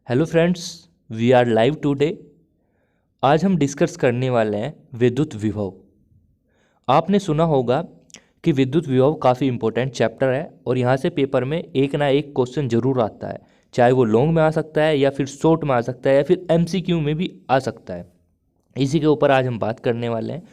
Hello friends, we are live today. आज हम discuss करने वाले हैं विद्युत विभव। आपने सुना होगा कि विद्युत विभव काफ़ी इंपॉर्टेंट चैप्टर है और यहाँ से पेपर में एक ना एक क्वेश्चन जरूर आता है, चाहे वो लॉन्ग में आ सकता है या फिर शॉर्ट में आ सकता है या फिर एमसीक्यू में भी आ सकता है। इसी के ऊपर आज हम बात करने वाले हैं।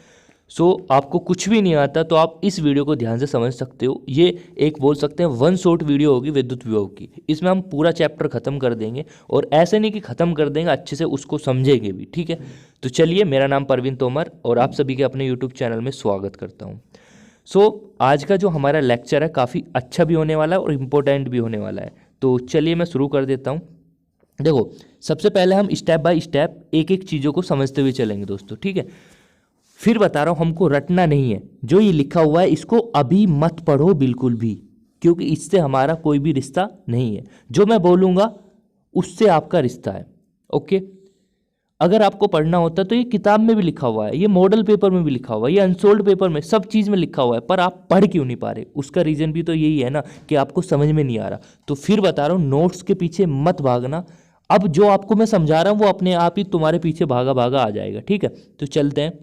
आपको कुछ भी नहीं आता तो आप इस वीडियो को ध्यान से समझ सकते हो। ये एक बोल सकते हैं वन शॉट वीडियो होगी विद्युत विभव की। इसमें हम पूरा चैप्टर खत्म कर देंगे और ऐसे नहीं कि खत्म कर देंगे, अच्छे से उसको समझेंगे भी, ठीक है। तो चलिए, मेरा नाम परवीन तोमर और आप सभी के अपने यूट्यूब चैनल में स्वागत करता हूँ। आज का जो हमारा लेक्चर है काफ़ी अच्छा भी होने वाला है और इम्पोर्टेंट भी होने वाला है। तो चलिए मैं शुरू कर देता हूँ। देखो, सबसे पहले हम स्टेप बाय स्टेप एक एक चीज़ों को समझते हुए चलेंगे दोस्तों, ठीक है। फिर बता रहा हूं, हमको रटना नहीं है। जो ये लिखा हुआ है इसको अभी मत पढ़ो बिल्कुल भी, क्योंकि इससे हमारा कोई भी रिश्ता नहीं है। जो मैं बोलूंगा उससे आपका रिश्ता है, ओके। अगर आपको पढ़ना होता तो ये किताब में भी लिखा हुआ है, ये मॉडल पेपर में भी लिखा हुआ है, ये अनसोल्ड पेपर में, सब चीज़ में लिखा हुआ है, पर आप पढ़ क्यों नहीं पा रहे? उसका रीज़न भी तो यही है ना कि आपको समझ में नहीं आ रहा। तो फिर बता रहा हूँ, नोट्स के पीछे मत भागना। अब जो आपको मैं समझा रहा हूँ वो अपने आप ही तुम्हारे पीछे भागा भागा आ जाएगा, ठीक है। तो चलते हैं।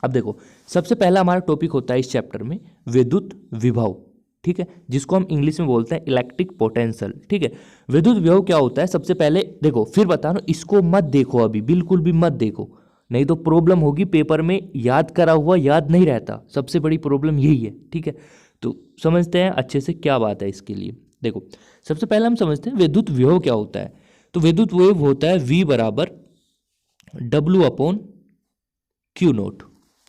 अब देखो, सबसे पहला हमारा टॉपिक होता है इस चैप्टर में विद्युत विभव, ठीक है, जिसको हम इंग्लिश में बोलते हैं इलेक्ट्रिक पोटेंशियल, ठीक है। विद्युत विभव क्या होता है? सबसे पहले देखो, फिर बता रहा हूं, इसको मत देखो अभी, बिल्कुल भी मत देखो, नहीं तो प्रॉब्लम होगी। पेपर में याद करा हुआ याद नहीं रहता, सबसे बड़ी प्रॉब्लम यही है, ठीक है। तो समझते हैं अच्छे से क्या बात है इसके लिए। देखो, सबसे पहले हम समझते हैं विद्युत विभव क्या होता है। तो विद्युत विभव होता है V बराबर W/Q0,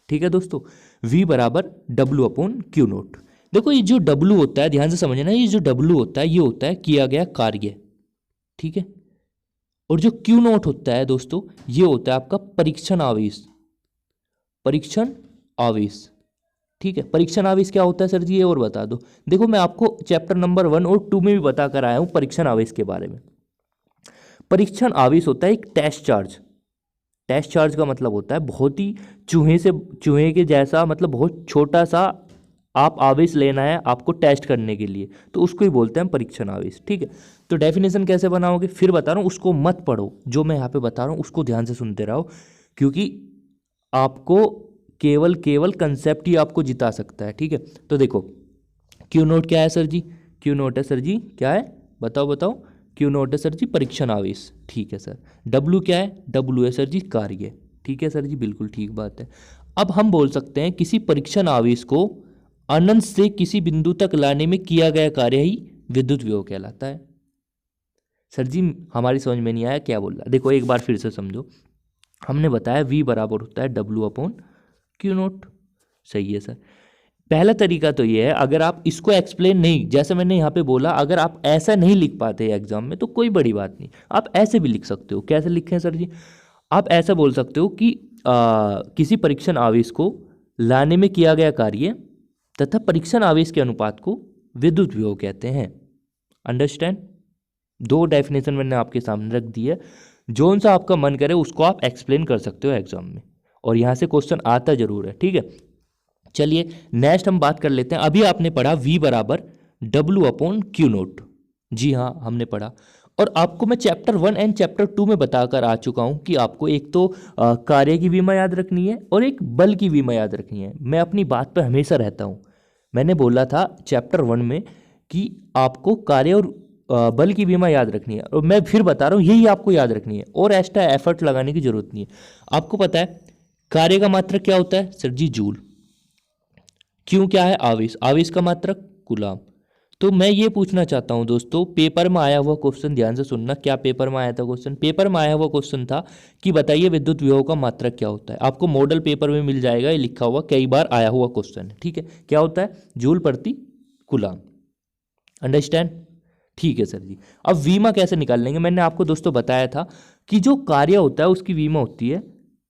ठीक है दोस्तों। V बराबर W/Q0। देखो, ये जो W होता है, ध्यान से समझना, ये जो W होता है ये होता है किया गया कार्य, ठीक है। और जो Q0 होता है दोस्तों, ये होता है आपका परीक्षण आवेश। परीक्षण आवेश, ठीक है। परीक्षण आवेश क्या होता है सर जी, ये और बता दो। देखो, मैं आपको चैप्टर नंबर 1 और 2 में भी बता कर आया हूं परीक्षण आवेश के बारे में। परीक्षण आवेश होता है एक टेस्ट चार्ज। टेस्ट चार्ज का मतलब होता है बहुत ही चूहे के जैसा, मतलब बहुत छोटा सा आप आवेश लेना है आपको टेस्ट करने के लिए, तो उसको ही बोलते हैं परीक्षण आवेश, ठीक है। तो डेफिनेशन कैसे बनाओगे फिर बता रहा हूँ, उसको मत पढ़ो, जो मैं यहाँ पे बता रहा हूँ उसको ध्यान से सुनते रहो, क्योंकि आपको केवल कंसेप्ट ही आपको जिता सकता है, ठीक है। तो देखो, Q0 क्या है सर जी? Q0 है सर जी, क्या है? बताओ बताओ। Q0 है सर जी परीक्षण आवेश, ठीक है सर। W क्या है? W है सर जी कार्य, ठीक है सर जी, बिल्कुल ठीक बात है। अब हम बोल सकते हैं किसी परीक्षण आवेश को अनंत से किसी बिंदु तक लाने में किया गया कार्य ही विद्युत विभव कहलाता है। सर जी, हमारी समझ में नहीं आया क्या बोल रहा? देखो, एक बार फिर से समझो। हमने बताया V बराबर होता है W/Q0, सही है सर। पहला तरीका तो ये है, अगर आप इसको एक्सप्लेन नहीं, जैसे मैंने यहाँ पे बोला, अगर आप ऐसा नहीं लिख पाते एग्जाम में तो कोई बड़ी बात नहीं, आप ऐसे भी लिख सकते हो। कैसे लिखें सर जी? आप ऐसा बोल सकते हो कि किसी परीक्षण आवेश को लाने में किया गया कार्य तथा परीक्षण आवेश के अनुपात को विद्युत विभव कहते हैं। अंडरस्टैंड? दो डेफिनेशन मैंने आपके सामने रख दी है, जो सा आपका मन करे उसको आप एक्सप्लेन कर सकते हो एग्जाम में, और यहाँ से क्वेश्चन आता जरूर है, ठीक है। चलिए नेक्स्ट हम बात कर लेते हैं। अभी आपने पढ़ा V बराबर W/Q0, जी हाँ हमने पढ़ा। और आपको मैं चैप्टर 1 एंड चैप्टर 2 में बताकर आ चुका हूं कि आपको एक तो कार्य की विमा याद रखनी है और एक बल की विमा याद रखनी है। मैं अपनी बात पर हमेशा रहता हूं। मैंने बोला था चैप्टर 1 में कि आपको कार्य और बल की विमा याद रखनी है, और मैं फिर बता रहा हूँ यही आपको याद रखनी है, और एक्स्ट्रा एफर्ट लगाने की जरूरत नहीं है। आपको पता है कार्य का मात्रक क्या होता है सर जी? जूल। क्यों क्या है? आवेश। आवेश का मात्रक कूलाम। तो मैं ये पूछना चाहता हूं दोस्तों, पेपर में आया हुआ क्वेश्चन, ध्यान से सुनना। क्या पेपर में आया था क्वेश्चन? पेपर में आया हुआ क्वेश्चन था कि बताइए विद्युत विभव का मात्रक क्या होता है। आपको मॉडल पेपर में मिल जाएगा, ये लिखा हुआ, कई बार आया हुआ क्वेश्चन है, ठीक है। क्या होता है? जूल प्रति कूलाम। अंडरस्टैंड? ठीक है सर जी। अब वीमा कैसे निकाल लेंगे? मैंने आपको दोस्तों बताया था कि जो कार्य होता है उसकी वीमा होती है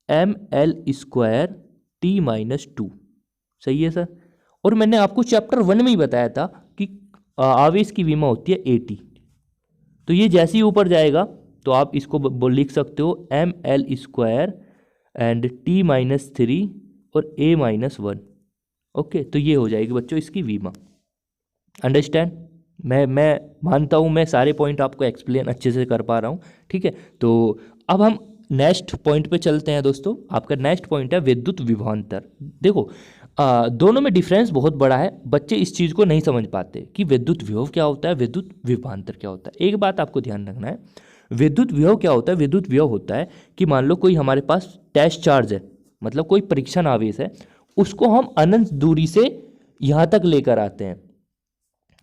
mL²T-2, सही है सर। और मैंने आपको चैप्टर 1 में ही बताया था कि आवेश की विमा होती है AT। तो ये जैसे ही ऊपर जाएगा तो आप इसको लिख सकते हो mL² एंड T-3 और A-1। ओके, तो ये हो जाएगी बच्चों इसकी विमा। अंडरस्टैंड? मैं मानता हूँ मैं सारे पॉइंट आपको एक्सप्लेन अच्छे से कर पा रहा हूँ, ठीक है। तो अब हम नेक्स्ट पॉइंट पे चलते हैं दोस्तों। आपका नेक्स्ट पॉइंट है विद्युत विभवांतर। देखो दोनों में डिफरेंस बहुत बड़ा है, बच्चे इस चीज़ को नहीं समझ पाते कि विद्युत विभव क्या होता है, विद्युत विभवांतर क्या होता है। एक बात आपको ध्यान रखना है, विद्युत विभव क्या होता है। विद्युत विभव होता है कि मान लो कोई हमारे पास टेस्ट चार्ज है, मतलब कोई परीक्षण आवेश है, उसको हम अनंत दूरी से यहाँ तक लेकर आते हैं।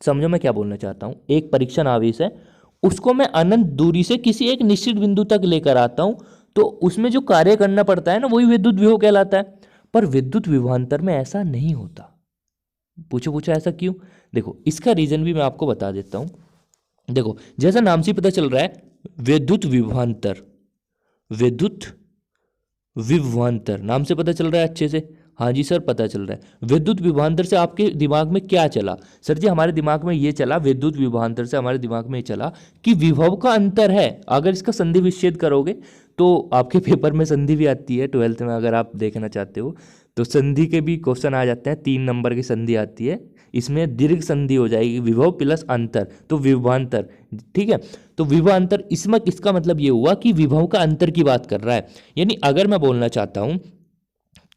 समझो मैं क्या बोलना चाहता हूँ। एक परीक्षण आवेश है, उसको मैं अनंत दूरी से किसी एक निश्चित बिंदु तक लेकर आता हूँ, तो उसमें जो कार्य करना पड़ता है ना, वही विद्युत विभव कहलाता है। पर विद्युत विभवांतर में ऐसा नहीं होता। पूछो ऐसा क्यों? देखो इसका रीजन भी मैं आपको बता देता हूँ। देखो जैसा नाम से पता चल रहा है, विद्युत विभवांतर, विद्युत विभवांतर नाम से पता चल रहा है अच्छे से। हाँ जी सर पता चल रहा है। विद्युत विभवांतर से आपके दिमाग में क्या चला? सर जी हमारे दिमाग में ये चला, विद्युत विभवांतर से हमारे दिमाग में ये चला कि विभव का अंतर है। अगर इसका संधि विच्छेद करोगे तो आपके पेपर में संधि भी आती है 12th में, अगर आप देखना चाहते हो तो संधि के भी क्वेश्चन आ जाते हैं। 3 नंबर की संधि आती है, इसमें दीर्घ संधि हो जाएगी, विभव प्लस अंतर, तो विभवांतर, ठीक है। तो विभवांतर इसमें इसका मतलब ये हुआ कि विभव का अंतर की बात कर रहा है। यानी अगर मैं बोलना चाहता हूं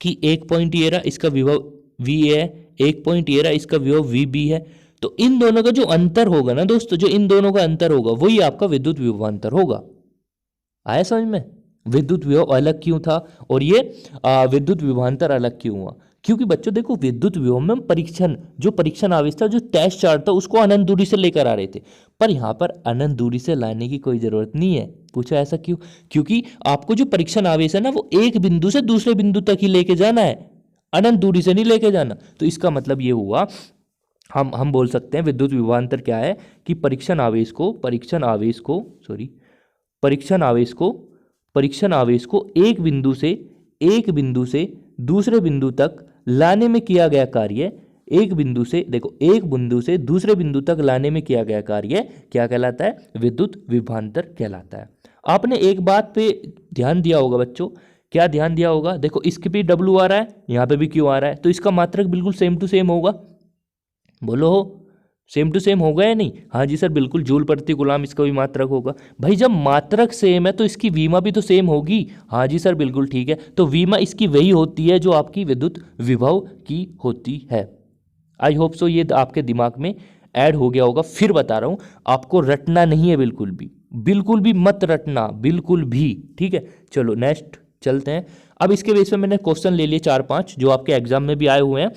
कि एक पॉइंट ये रहा, इसका विभव वी है, एक पॉइंट ये रहा, इसका विभव वी बी है, तो इन दोनों का जो अंतर होगा ना दोस्तों, जो इन दोनों का अंतर होगा वही आपका विद्युत विभवांतर होगा। आया समझ में? विद्युत विभव अलग क्यों था और ये विद्युत विभवांतर अलग क्यों हुआ? क्योंकि बच्चों देखो विद्युत विभव में जो परीक्षण आवेश था, जो टेस्ट चार्ज था, उसको अनंत दूरी से लेकर आ रहे थे। पर यहाँ पर अनंत दूरी से लाने की कोई जरूरत नहीं है। पूछो ऐसा क्यों? क्योंकि आपको जो परीक्षण आवेश है ना, वो एक बिंदु से दूसरे बिंदु तक ही लेके जाना है, अनंत दूरी से नहीं लेके जाना। तो इसका मतलब ये हुआ, हम बोल सकते हैं विद्युत विभवांतर क्या है कि परीक्षण आवेश को एक बिंदु से दूसरे बिंदु तक लाने में किया गया कार्य, एक बिंदु से दूसरे बिंदु तक लाने में किया गया कार्य क्या कहलाता है? विद्युत विभवांतर कहलाता है। आपने एक बात पे ध्यान दिया होगा बच्चों, क्या ध्यान दिया होगा? देखो इसके भी डब्ल्यू आ रहा है, यहाँ पे भी क्यू आ रहा है, तो इसका मात्रक बिल्कुल सेम टू सेम होगा। बोलो हो, सेम टू सेम होगा या नहीं? हाँ जी सर बिल्कुल, जूल प्रति कूलम इसका भी मात्रक होगा। भाई जब मात्रक सेम है तो इसकी वीमा भी तो सेम होगी। हाँ जी सर बिल्कुल ठीक है। तो वीमा इसकी वही होती है जो आपकी विद्युत विभव की होती है। आई होप सो ये आपके दिमाग में ऐड हो गया होगा। फिर बता रहा हूँ, आपको रटना नहीं है, बिल्कुल भी मत रटना, बिल्कुल भी, ठीक है। चलो नेक्स्ट चलते हैं। अब इसके बेस पे मैंने क्वेश्चन ले लिए 4-5 जो आपके एग्जाम में भी आए हुए हैं,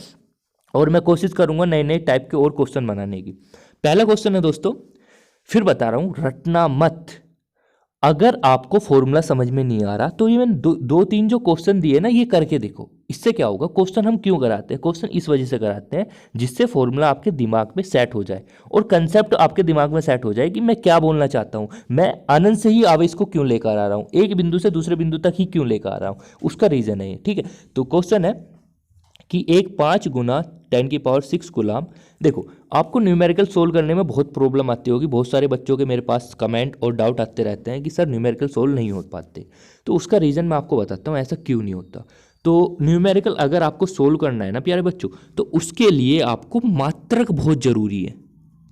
और मैं कोशिश करूंगा नए नए टाइप के और क्वेश्चन बनाने की। पहला क्वेश्चन है दोस्तों, फिर बता रहा हूं, रटना मत। अगर आपको फॉर्मूला समझ में नहीं आ रहा तो ये मैंने दो तीन जो क्वेश्चन दिए ना, ये करके देखो। इससे क्या होगा? क्वेश्चन हम क्यों कराते हैं? क्वेश्चन इस वजह से कराते हैं जिससे फॉर्मूला आपके दिमाग में सेट हो जाए और कंसेप्ट आपके दिमाग में सेट हो जाए कि मैं क्या बोलना चाहता हूं, मैं अनंत से ही आवेश को क्यों लेकर आ रहा हूं, एक बिंदु से दूसरे बिंदु तक ही क्यों लेकर आ रहा हूं, उसका रीजन है ये, ठीक है। तो क्वेश्चन है कि एक 5 गुना 10⁶ कूलम। देखो आपको न्यूमेरिकल सोल्व करने में बहुत प्रॉब्लम आती होगी, बहुत सारे बच्चों के मेरे पास कमेंट और डाउट आते रहते हैं कि सर न्यूमेरिकल सोल्व नहीं हो पाते। तो उसका रीज़न मैं आपको बताता हूँ ऐसा क्यों नहीं होता। तो न्यूमेरिकल अगर आपको सोल्व करना है ना प्यारे बच्चों, तो उसके लिए आपको मात्रक बहुत ज़रूरी है,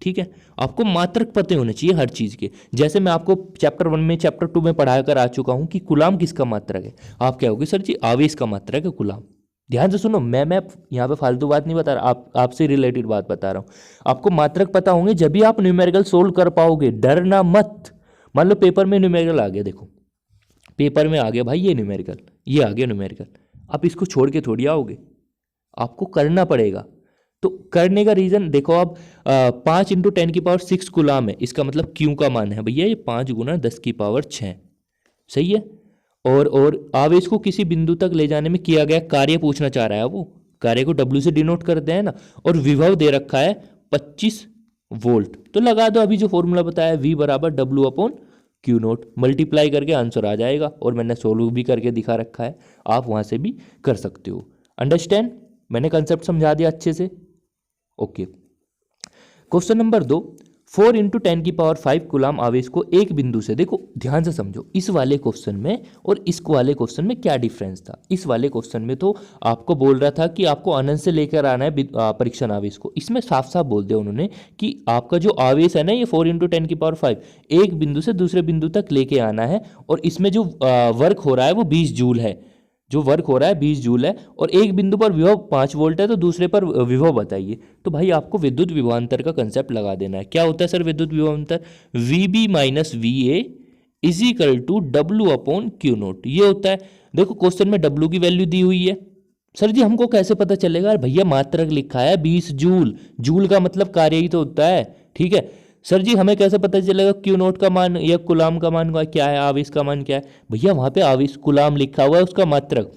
ठीक है। आपको मात्रक पते होने चाहिए हर चीज़ के। जैसे मैं आपको चैप्टर 1 में चैप्टर 2 में पढ़ा कर आ चुका हूँ कि कूलम किसका मात्रक है। आप क्या होगे? सर जी आवेश का मात्रक है कूलम। ध्यान से सुनो, मैं यहाँ पे फालतू बात नहीं बता रहा, आपसे रिलेटेड बात बता रहा हूँ। आपको मात्रक पता होंगे जब भी आप न्यूमेरिकल सोल्व कर पाओगे, डरना मत। मान लो पेपर में न्यूमेरिकल आ गया, देखो पेपर में आ गया भाई ये न्यूमेरिकल, ये आ गया न्यूमेरिकल, आप इसको छोड़ के थोड़ी आओगे, आपको करना पड़ेगा। तो करने का रीजन देखो, आप 5 × 10⁶ कूलम है, इसका मतलब क्यू का मान है भैया ये 5 × 10⁶ सही है। और आवेश को किसी बिंदु तक ले जाने में किया गया कार्य पूछना चाह रहा है, वो कार्य को W से डिनोट करते हैं ना, और विभव दे रखा है 25 वोल्ट। तो लगा दो अभी जो फॉर्मूला बताया, V = W/Q0, मल्टीप्लाई करके आंसर आ जाएगा। और मैंने सोल्व भी करके दिखा रखा है, आप वहां से भी कर सकते हो। अंडरस्टैंड? मैंने कंसेप्ट समझा दिया अच्छे से, okay. Question number 2, 4 into 10⁵ coulomb आवेश को एक बिंदु से, देखो ध्यान से समझो, इस वाले क्वेश्चन में और इस वाले क्वेश्चन में क्या डिफरेंस था। इस वाले क्वेश्चन में तो आपको बोल रहा था कि आपको अनंत से लेकर आना है परीक्षण आवेश को। इसमें साफ साफ बोल दिया उन्होंने कि आपका जो आवेश है ना, ये 4 इंटू 10⁵ एक बिंदु से दूसरे बिंदु तक लेके आना है, और इसमें जो वर्क हो रहा है वो 20 जूल है। जो वर्क हो रहा है 20 जूल है, और एक बिंदु पर विभव 5 वोल्ट है, तो दूसरे पर विभव बताइए। तो भाई आपको विद्युत विभवांतर का कंसेप्ट लगा देना है। क्या होता है सर विद्युत विभवांतर? VB minus VA is equal to W/Q0, ये होता है। देखो क्वेश्चन में W की वैल्यू दी हुई है। सर जी हमको कैसे पता चलेगा? भैया मात्रक लिखा है 20 जूल, जूल का मतलब कार्य ही तो होता है, ठीक है। सर जी हमें कैसे पता चलेगा Q0 का मान या कूलाम का मान क्या है, आवेश का मान क्या है? भैया वहां पे आवेश कूलाम लिखा हुआ है, उसका मात्रक,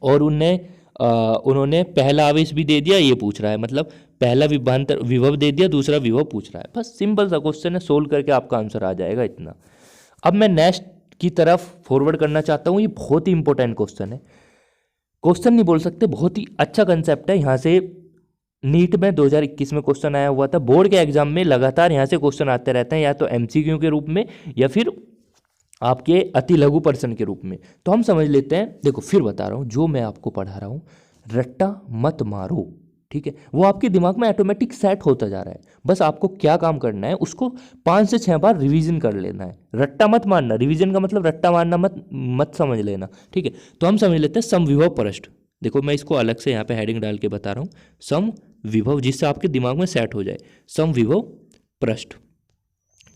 और उन्होंने पहला आवेश भी दे दिया, ये पूछ रहा है, मतलब पहला विभवांतर विभव दे दिया, दूसरा विभव पूछ रहा है। बस सिंपल सा क्वेश्चन है, सोल्व करके आपका आंसर आ जाएगा, इतना। अब मैं नेक्स्ट की तरफ फॉरवर्ड करना चाहता हूँ। ये बहुत ही इंपॉर्टेंट क्वेश्चन है, क्वेश्चन नहीं बोल सकते, बहुत ही अच्छा कंसेप्ट है। यहाँ से नीट में 2021 में क्वेश्चन आया हुआ था, बोर्ड के एग्जाम में लगातार यहाँ से क्वेश्चन आते रहते हैं, या तो MCQ के रूप में या फिर आपके अति लघु प्रश्न के रूप में। तो हम समझ लेते हैं। देखो फिर बता रहा हूँ, जो मैं आपको पढ़ा रहा हूँ, रट्टा मत मारो, ठीक है, वो आपके दिमाग में ऑटोमेटिक सेट होता जा रहा है। बस आपको क्या काम करना है, उसको 5 से 6 बार रिवीजन कर लेना है। रट्टा मत मारना, रिवीजन का मतलब रट्टा मारना मत समझ लेना, ठीक है। तो हम समझ लेते हैं समविभव पृष्ठ। देखो मैं इसको अलग से यहाँ पे हेडिंग डाल के बता रहा हूँ, समविभव, जिससे आपके दिमाग में सेट हो जाए, समविभव पृष्ठ।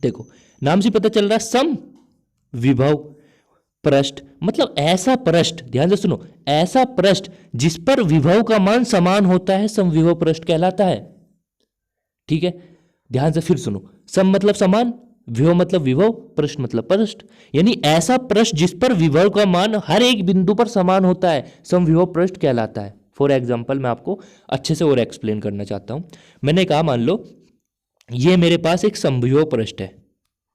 देखो नाम से पता चल रहा है, सम विभव पृष्ठ मतलब ऐसा पृष्ठ, ध्यान से सुनो, ऐसा पृष्ठ जिस पर विभव का मान समान होता है, समविभव पृष्ठ कहलाता है, ठीक है। ध्यान से फिर सुनो, सम मतलब समान, विभव मतलब विभव, पृष्ठ मतलब पृष्ठ, यानी ऐसा पृष्ठ जिस पर विभव का मान हर एक बिंदु पर समान होता है, समविभव पृष्ठ कहलाता है। फॉर एग्जाम्पल मैं आपको अच्छे से और एक्सप्लेन करना चाहता हूं। मैंने कहा मान लो ये मेरे पास एक समविभव पृष्ठ है,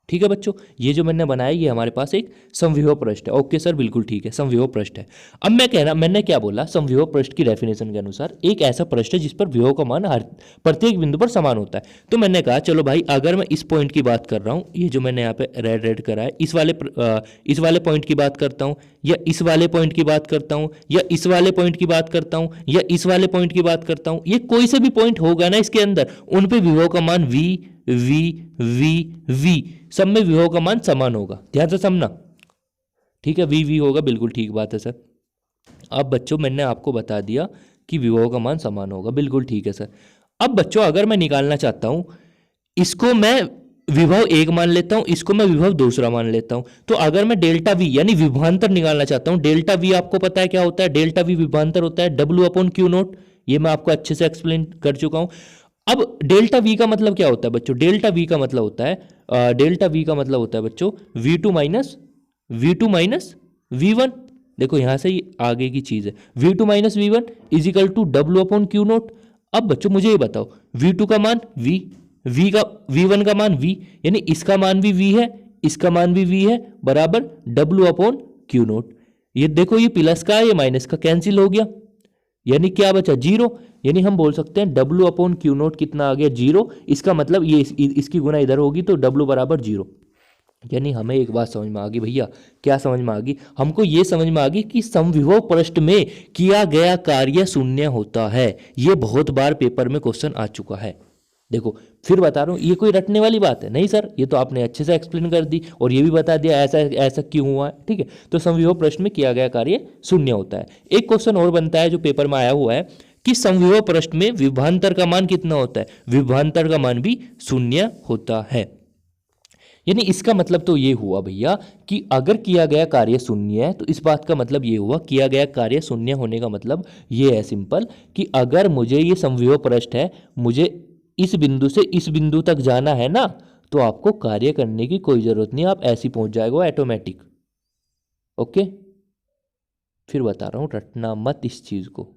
ठीक है बच्चों, ये जो मैंने बनाया ये हमारे पास एक समविभव पृष्ठ है। ओके सर बिल्कुल ठीक है, समविभव पृष्ठ है। अब मैंने क्या बोला, समविभव पृष्ठ की डेफिनेशन के अनुसार एक ऐसा पृष्ठ है जिस पर विभव का मान हर प्रत्येक बिंदु पर समान होता है। तो मैंने कहा चलो भाई, अगर मैं इस पॉइंट की बात कर रहा हूँ, ये जो मैंने यहाँ पे रेड करा है, इस वाले पॉइंट की बात करता हूँ, या इस वाले पॉइंट की बात करता हूँ, या इस वाले पॉइंट की बात करता हूँ, या इस वाले पॉइंट की बात करता हूँ, ये कोई से भी पॉइंट होगा ना इसके अंदर, उन पे विभव का मान V V V V, सब में विभव का मान समान होगा। ध्यान से समझना, ठीक है, V V होगा, बिल्कुल ठीक बात है सर। अब बच्चों मैंने आपको बता दिया कि विभव का मान समान होगा, बिल्कुल ठीक है सर। अब बच्चों अगर मैं निकालना चाहता हूं, इसको मैं विभव 1 मान लेता हूं, इसको मैं विभव दूसरा मान लेता हूं, तो अगर मैं डेल्टा V यानी विभवांतर निकालना चाहता हूं, डेल्टा V आपको पता है क्या होता है, डेल्टा V विभवांतर होता है W/Q0, ये मैं आपको अच्छे से एक्सप्लेन कर चुका हूं। अब डेल्टा V का मतलब क्या होता है बच्चों, डेल्टा V का मतलब होता है बच्चों V2 माइनस V1। देखो यहां से ही आगे की चीज है, V2 minus V1 is equal to W/Q0। अब बच्चों मुझे ये बताओ, V2 का मान V1 का मान V, यानी इसका मान भी V है, इसका मान भी V है, बराबर W/Q0। ये देखो ये प्लस का ये माइनस का कैंसिल हो गया, यानी क्या बचा, 0। यानी हम बोल सकते हैं W/Q0 कितना आ गया, 0। इसका मतलब ये इसकी गुना इधर होगी तो W बराबर 0। यानी हमें एक बात समझ में आ गई भैया, क्या समझ में आ गई, हमको ये समझ में आ गई कि समविभव पृष्ठ में किया गया कार्य शून्य होता है। ये बहुत बार पेपर में क्वेश्चन आ चुका है। देखो फिर बता रहा हूँ, ये कोई रटने वाली बात है नहीं सर, ये तो आपने अच्छे से एक्सप्लेन कर दी और ये भी बता दिया ऐसा क्यों हुआ है, ठीक है। तो समविभव पृष्ठ में किया गया कार्य शून्य होता है। एक क्वेश्चन और बनता है जो पेपर में आया हुआ है कि समविभव पृष्ठ में विभवांतर का मान कितना होता है, विभवांतर का मान भी शून्य होता है। यानी इसका मतलब तो ये हुआ भैया कि अगर किया गया कार्य शून्य है, तो इस बात का मतलब ये हुआ, किया गया कार्य शून्य होने का मतलब ये है सिंपल कि अगर मुझे ये समविभव पृष्ठ है, मुझे इस बिंदु से इस बिंदु तक जाना है ना, तो आपको कार्य करने की कोई जरूरत नहीं, आप ऐसे पहुंच जाएगा ऑटोमेटिक। ओके फिर बता रहा हूं, रटना मत इस चीज को,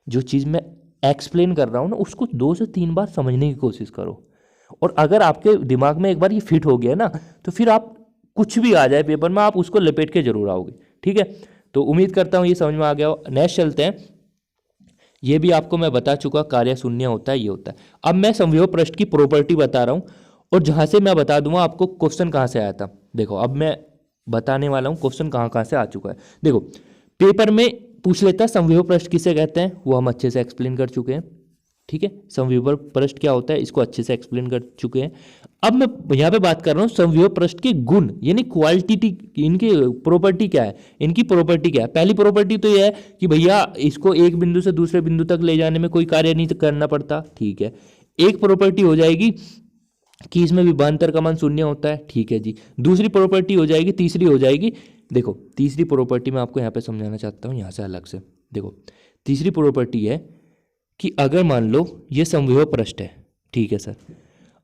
जो चीज मैं एक्सप्लेन कर रहा हूं ना उसको 2 से 3 बार समझने की कोशिश करो, और अगर आपके दिमाग में एक बार ये फिट हो गया ना, तो फिर आप कुछ भी आ जाए पेपर में आप उसको लपेट के जरूर आओगे, ठीक है। तो उम्मीद करता हूं ये समझ में आ गया। नेक्स्ट चलते हैं, ये भी आपको मैं बता चुका, कार्य शून्य होता है, ये होता है। अब मैं समविभव पृष्ठ की प्रॉपर्टी बता रहा हूं, और जहाँ से मैं बता दूंगा आपको क्वेश्चन कहाँ से आया था। देखो अब मैं बताने वाला हूँ क्वेश्चन कहाँ कहाँ से आ चुका है। देखो पेपर में पूछ लेता है समव्यूह पृष्ठ किसे कहते हैं, वो हम अच्छे से एक्सप्लेन कर चुके हैं। ठीक है, समव्यूह पृष्ठ क्या होता है इसको अच्छे से एक्सप्लेन कर चुके हैं। अब मैं यहाँ पे बात कर रहा हूँ समव्यूह पृष्ठ के गुण यानी क्वालिटी, इनकी प्रॉपर्टी क्या है, इनकी प्रॉपर्टी क्या है। पहली प्रॉपर्टी तो यह है कि भैया इसको एक बिंदु से दूसरे बिंदु तक ले जाने में कोई कार्य नहीं करना पड़ता। ठीक है, एक प्रॉपर्टी हो जाएगी कि इसमें विभवांतर का मान शून्य होता है। ठीक है जी, दूसरी प्रॉपर्टी हो जाएगी, तीसरी हो जाएगी, देखो तीसरी प्रॉपर्टी मैं आपको यहाँ पे समझाना चाहता हूँ यहाँ से अलग से। देखो तीसरी प्रॉपर्टी है कि अगर मान लो ये समव्यूह पृष्ठ है, ठीक है सर,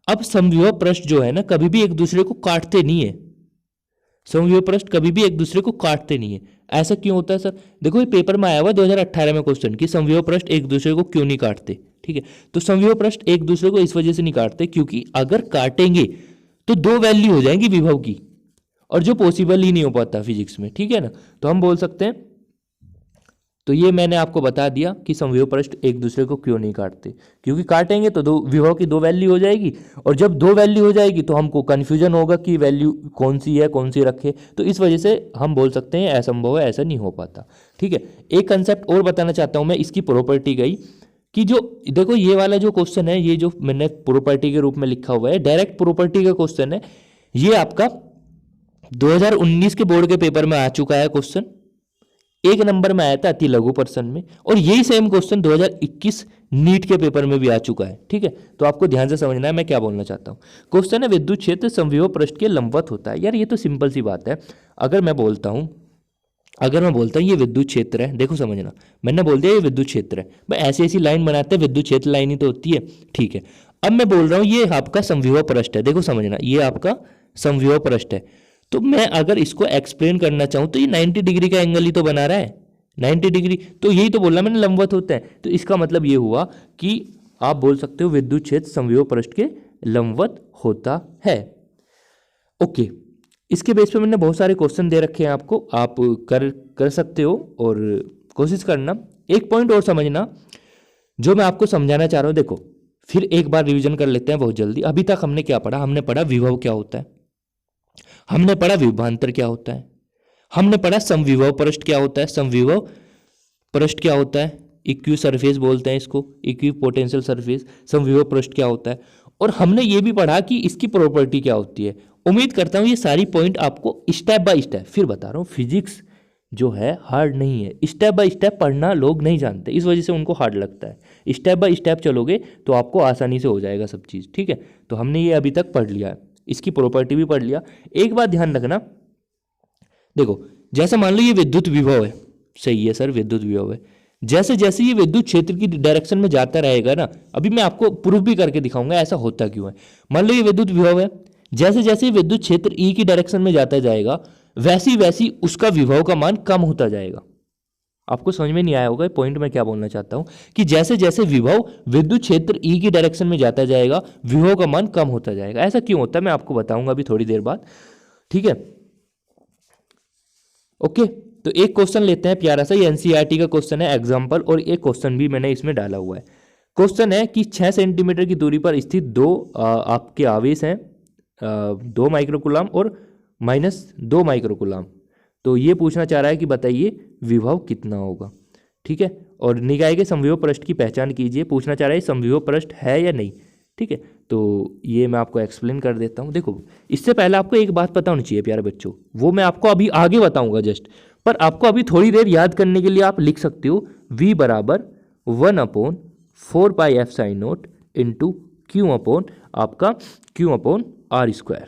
अब समव्यूह पृष्ठ जो है ना कभी भी एक दूसरे को काटते नहीं है। समव्यूह पृष्ठ कभी भी एक दूसरे को काटते नहीं है। ऐसा क्यों होता है सर? देखो ये पेपर में आया हुआ 2018 में क्वेश्चन कि समव्यूह पृष्ठ एक दूसरे को क्यों नहीं काटते। ठीक है, तो समव्यूह पृष्ठ एक दूसरे को इस वजह से नहीं काटते क्योंकि अगर काटेंगे तो दो वैल्यू हो जाएंगी विभव की, और जो पॉसिबल ही नहीं हो पाता फिजिक्स में। ठीक है ना, तो हम बोल सकते हैं, तो ये मैंने आपको बता दिया कि समव्यूह पृष्ठ एक दूसरे को क्यों नहीं काटते, क्योंकि काटेंगे तो दो विभव की दो वैल्यू हो जाएगी, और जब दो वैल्यू हो जाएगी तो हमको कन्फ्यूजन होगा कि वैल्यू कौन सी है कौन सी रखे, तो इस वजह से हम बोल सकते हैं असंभव है, ऐसा नहीं हो पाता। ठीक है, एक कंसेप्ट और बताना चाहता हूँ मैं, इसकी प्रॉपर्टी गई कि जो देखो ये वाला जो क्वेश्चन है, ये जो मैंने प्रॉपर्टी के रूप में लिखा हुआ है डायरेक्ट प्रॉपर्टी का क्वेश्चन है, ये आपका 2019 के बोर्ड के पेपर में आ चुका है क्वेश्चन, एक नंबर में आया था अति लघु प्रश्न में, और यही सेम क्वेश्चन 2021 नीट के पेपर में भी आ चुका है। ठीक है, तो आपको ध्यान से समझना है मैं क्या बोलना चाहता हूँ। क्वेश्चन है विद्युत क्षेत्र समव्यूह पृष्ठ के लंबवत होता है। यार ये तो सिंपल सी बात है, अगर मैं बोलता हूँ ये विद्युत क्षेत्र है, देखो समझना, मैंने बोल दिया ये विद्युत क्षेत्र है, भाई ऐसी ऐसी लाइन बनाते हैं, विद्युत क्षेत्र लाइन ही तो होती है। ठीक है, अब मैं बोल रहा हूँ ये आपका समव्यूह पृष्ठ है, देखो समझना ये आपका समव्यूह पृष्ठ है, तो मैं अगर इसको एक्सप्लेन करना चाहूँ तो ये 90 डिग्री का एंगल ही तो बना रहा है, 90 डिग्री, तो यही तो बोला मैंने लंबवत होता है। तो इसका मतलब ये हुआ कि आप बोल सकते हो विद्युत क्षेत्र समव्यूह पृष्ठ के लंबवत होता है। ओके, इसके बेस पे मैंने बहुत सारे क्वेश्चन दे रखे हैं आपको, आप कर सकते हो और कोशिश करना। एक पॉइंट और समझना जो मैं आपको समझाना चाह रहा हूँ, देखो फिर एक बार रिवीजन कर लेते हैं बहुत जल्दी। अभी तक हमने क्या पढ़ा? हमने पढ़ा विभव क्या होता है, हमने पढ़ा विभवांतर क्या होता है, हमने पढ़ा समविभव पृष्ठ क्या होता है, समविभव पृष्ठ क्या होता है, इक्वी सरफेस बोलते हैं इसको, इक्वी पोटेंशियल सरफेस, समविभव पृष्ठ क्या होता है, और हमने ये भी पढ़ा कि इसकी प्रॉपर्टी क्या होती है। उम्मीद करता हूँ ये सारी पॉइंट आपको स्टेप बाय स्टेप, फिर बता रहा हूँ फिजिक्स जो है हार्ड नहीं है, स्टेप बाय स्टेप पढ़ना लोग नहीं जानते, इस वजह से उनको हार्ड लगता है। स्टेप बाय स्टेप चलोगे तो आपको आसानी से हो जाएगा सब चीज़। ठीक है, तो हमने ये अभी तक पढ़ लिया है, इसकी प्रॉपर्टी भी पढ़ लिया। एक बात ध्यान रखना, देखो जैसे मान लो ये विद्युत विभव है, सही है सर विद्युत विभव है, जैसे जैसे ये विद्युत क्षेत्र की डायरेक्शन में जाता रहेगा ना, अभी मैं आपको प्रूफ भी करके दिखाऊंगा ऐसा होता क्यों है। मान लो ये विद्युत विभव है, जैसे जैसे विद्युत क्षेत्र ई की डायरेक्शन में जाता जाएगा वैसी वैसी उसका विभव का मान कम होता जाएगा। आपको समझ में नहीं आया होगा पॉइंट मैं क्या बोलना चाहता हूं, कि जैसे जैसे विभव विद्युत क्षेत्र ई की डायरेक्शन में जाता जाएगा विभव का मान कम होता जाएगा। ऐसा क्यों होता है मैं आपको बताऊंगा अभी थोड़ी देर बाद। ठीक है, ओके, तो एक क्वेश्चन लेते हैं प्यारा सा, ये एनसीईआरटी का क्वेश्चन है एग्जाम्पल, और एक क्वेश्चन भी मैंने इसमें डाला हुआ है। क्वेश्चन है कि 6 सेंटीमीटर की दूरी पर स्थित दो आपके आवेश हैं, 2 माइक्रोकूलम और -2 माइक्रोकूलम, तो ये पूछना चाह रहा है कि बताइए विभव कितना होगा। ठीक है, और निकाय के समविभव पृष्ठ की पहचान कीजिए, पूछना चाह रहा है समविभव पृष्ठ है या नहीं। ठीक है, तो ये मैं आपको एक्सप्लेन कर देता हूँ। देखो इससे पहले आपको एक बात पता होनी चाहिए प्यारे बच्चों, वो मैं आपको अभी आगे बताऊंगा जस्ट, पर आपको अभी थोड़ी देर याद करने के लिए आप लिख सकते हो v बराबर 1/4πf/0 इंटू क्यू अपॉन आपका q/r²।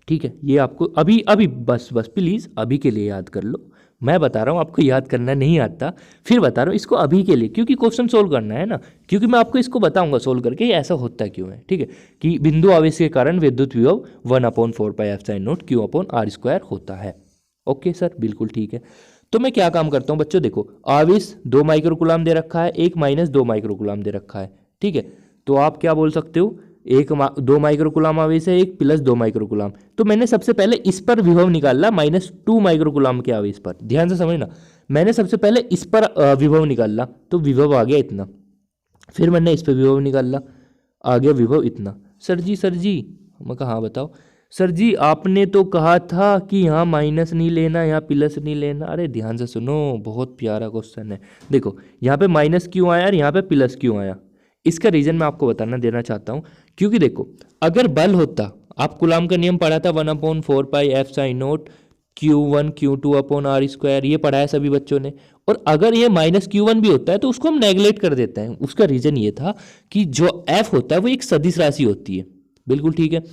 ठीक है, ये आपको अभी बस प्लीज़ अभी के लिए याद कर लो, मैं बता रहा हूँ आपको याद करना नहीं आता, फिर बता रहा हूँ इसको अभी के लिए, क्योंकि क्वेश्चन सोल्व करना है ना, क्योंकि मैं आपको इसको बताऊंगा सोल्व करके ये ऐसा होता क्यों है। ठीक है, कि बिंदु आवेश के कारण विद्युत विभव 1/4πf/0 q/r² होता है। ओके सर, बिल्कुल ठीक है। तो मैं क्या काम करता हूँ बच्चों, देखो आवेश 2 माइक्रोकूलम दे रखा है, एक -2 माइक्रोकूलम दे रखा है। ठीक है, तो आप क्या बोल सकते हो, 2 माइक्रोकूलम आवेश है, एक +2 माइक्रोकूलम, तो मैंने सबसे पहले इस पर विभव निकाला -2 माइक्रोकूलम के आवेश पर, ध्यान से समझना, मैंने सबसे पहले इस पर विभव निकाला तो विभव आ गया इतना, फिर मैंने इस पर विभव निकाला आ गया विभव इतना, सर जी। मैं कहा हाँ बताओ। सर जी आपने तो कहा था कि यहाँ माइनस नहीं लेना, यहाँ प्लस नहीं लेना। अरे ध्यान से सुनो, बहुत प्यारा क्वेश्चन है। देखो यहाँ पे माइनस क्यों आया और यहाँ पे प्लस क्यों आया, इसका रीजन मैं आपको बताना देना चाहता हूँ। क्योंकि देखो अगर बल होता, आप कूलाम का नियम पढ़ा था 1/4π/f(sin0 Q1 Q2/r², ये पढ़ा है सभी बच्चों ने। और अगर ये -Q1 भी होता है तो उसको हम नेगलेक्ट कर देते हैं। उसका रीजन ये था कि जो f होता है वो एक सदिश राशि होती है। बिल्कुल ठीक है,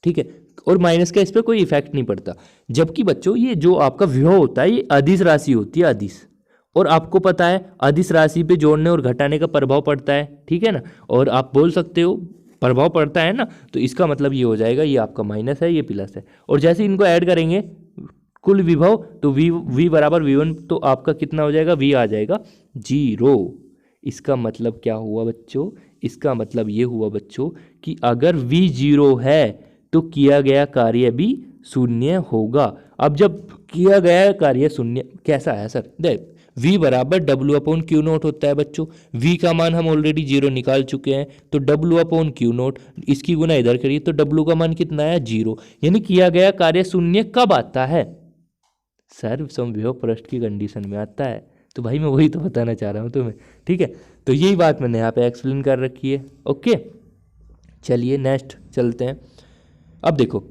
ठीक है। और माइनस का इस पर कोई इफेक्ट नहीं पड़ता। जबकि बच्चों ये जो आपका विभव होता है ये अदिश राशि होती है, अदिश। और आपको पता है अदिश राशि पे जोड़ने और घटाने का प्रभाव पड़ता है, ठीक है ना। और आप बोल सकते हो प्रभाव पड़ता है ना, तो इसका मतलब ये हो जाएगा ये आपका माइनस है, ये प्लस है। और जैसे इनको ऐड करेंगे कुल विभव तो v बराबर v1, तो आपका कितना हो जाएगा, v आ जाएगा 0। इसका मतलब क्या हुआ बच्चों, इसका मतलब ये हुआ बच्चों कि अगर v 0 है तो किया गया कार्य भी शून्य होगा। अब जब किया गया कार्य शून्य कैसा है सर, देख v बराबर W/Q0 होता है बच्चों। v का मान हम ऑलरेडी 0 निकाल चुके हैं, तो W/Q0 इसकी गुना इधर करिए तो w का मान कितना है 0। यानी किया गया कार्य शून्य कब आता है सर, समविभव पृष्ठ की कंडीशन में आता है। तो भाई मैं वही तो बताना चाह रहा हूँ तुम्हें, ठीक है। तो यही बात मैंने यहाँ पे एक्सप्लेन कर रखी है। ओके चलिए नेक्स्ट चलते हैं। अब देखो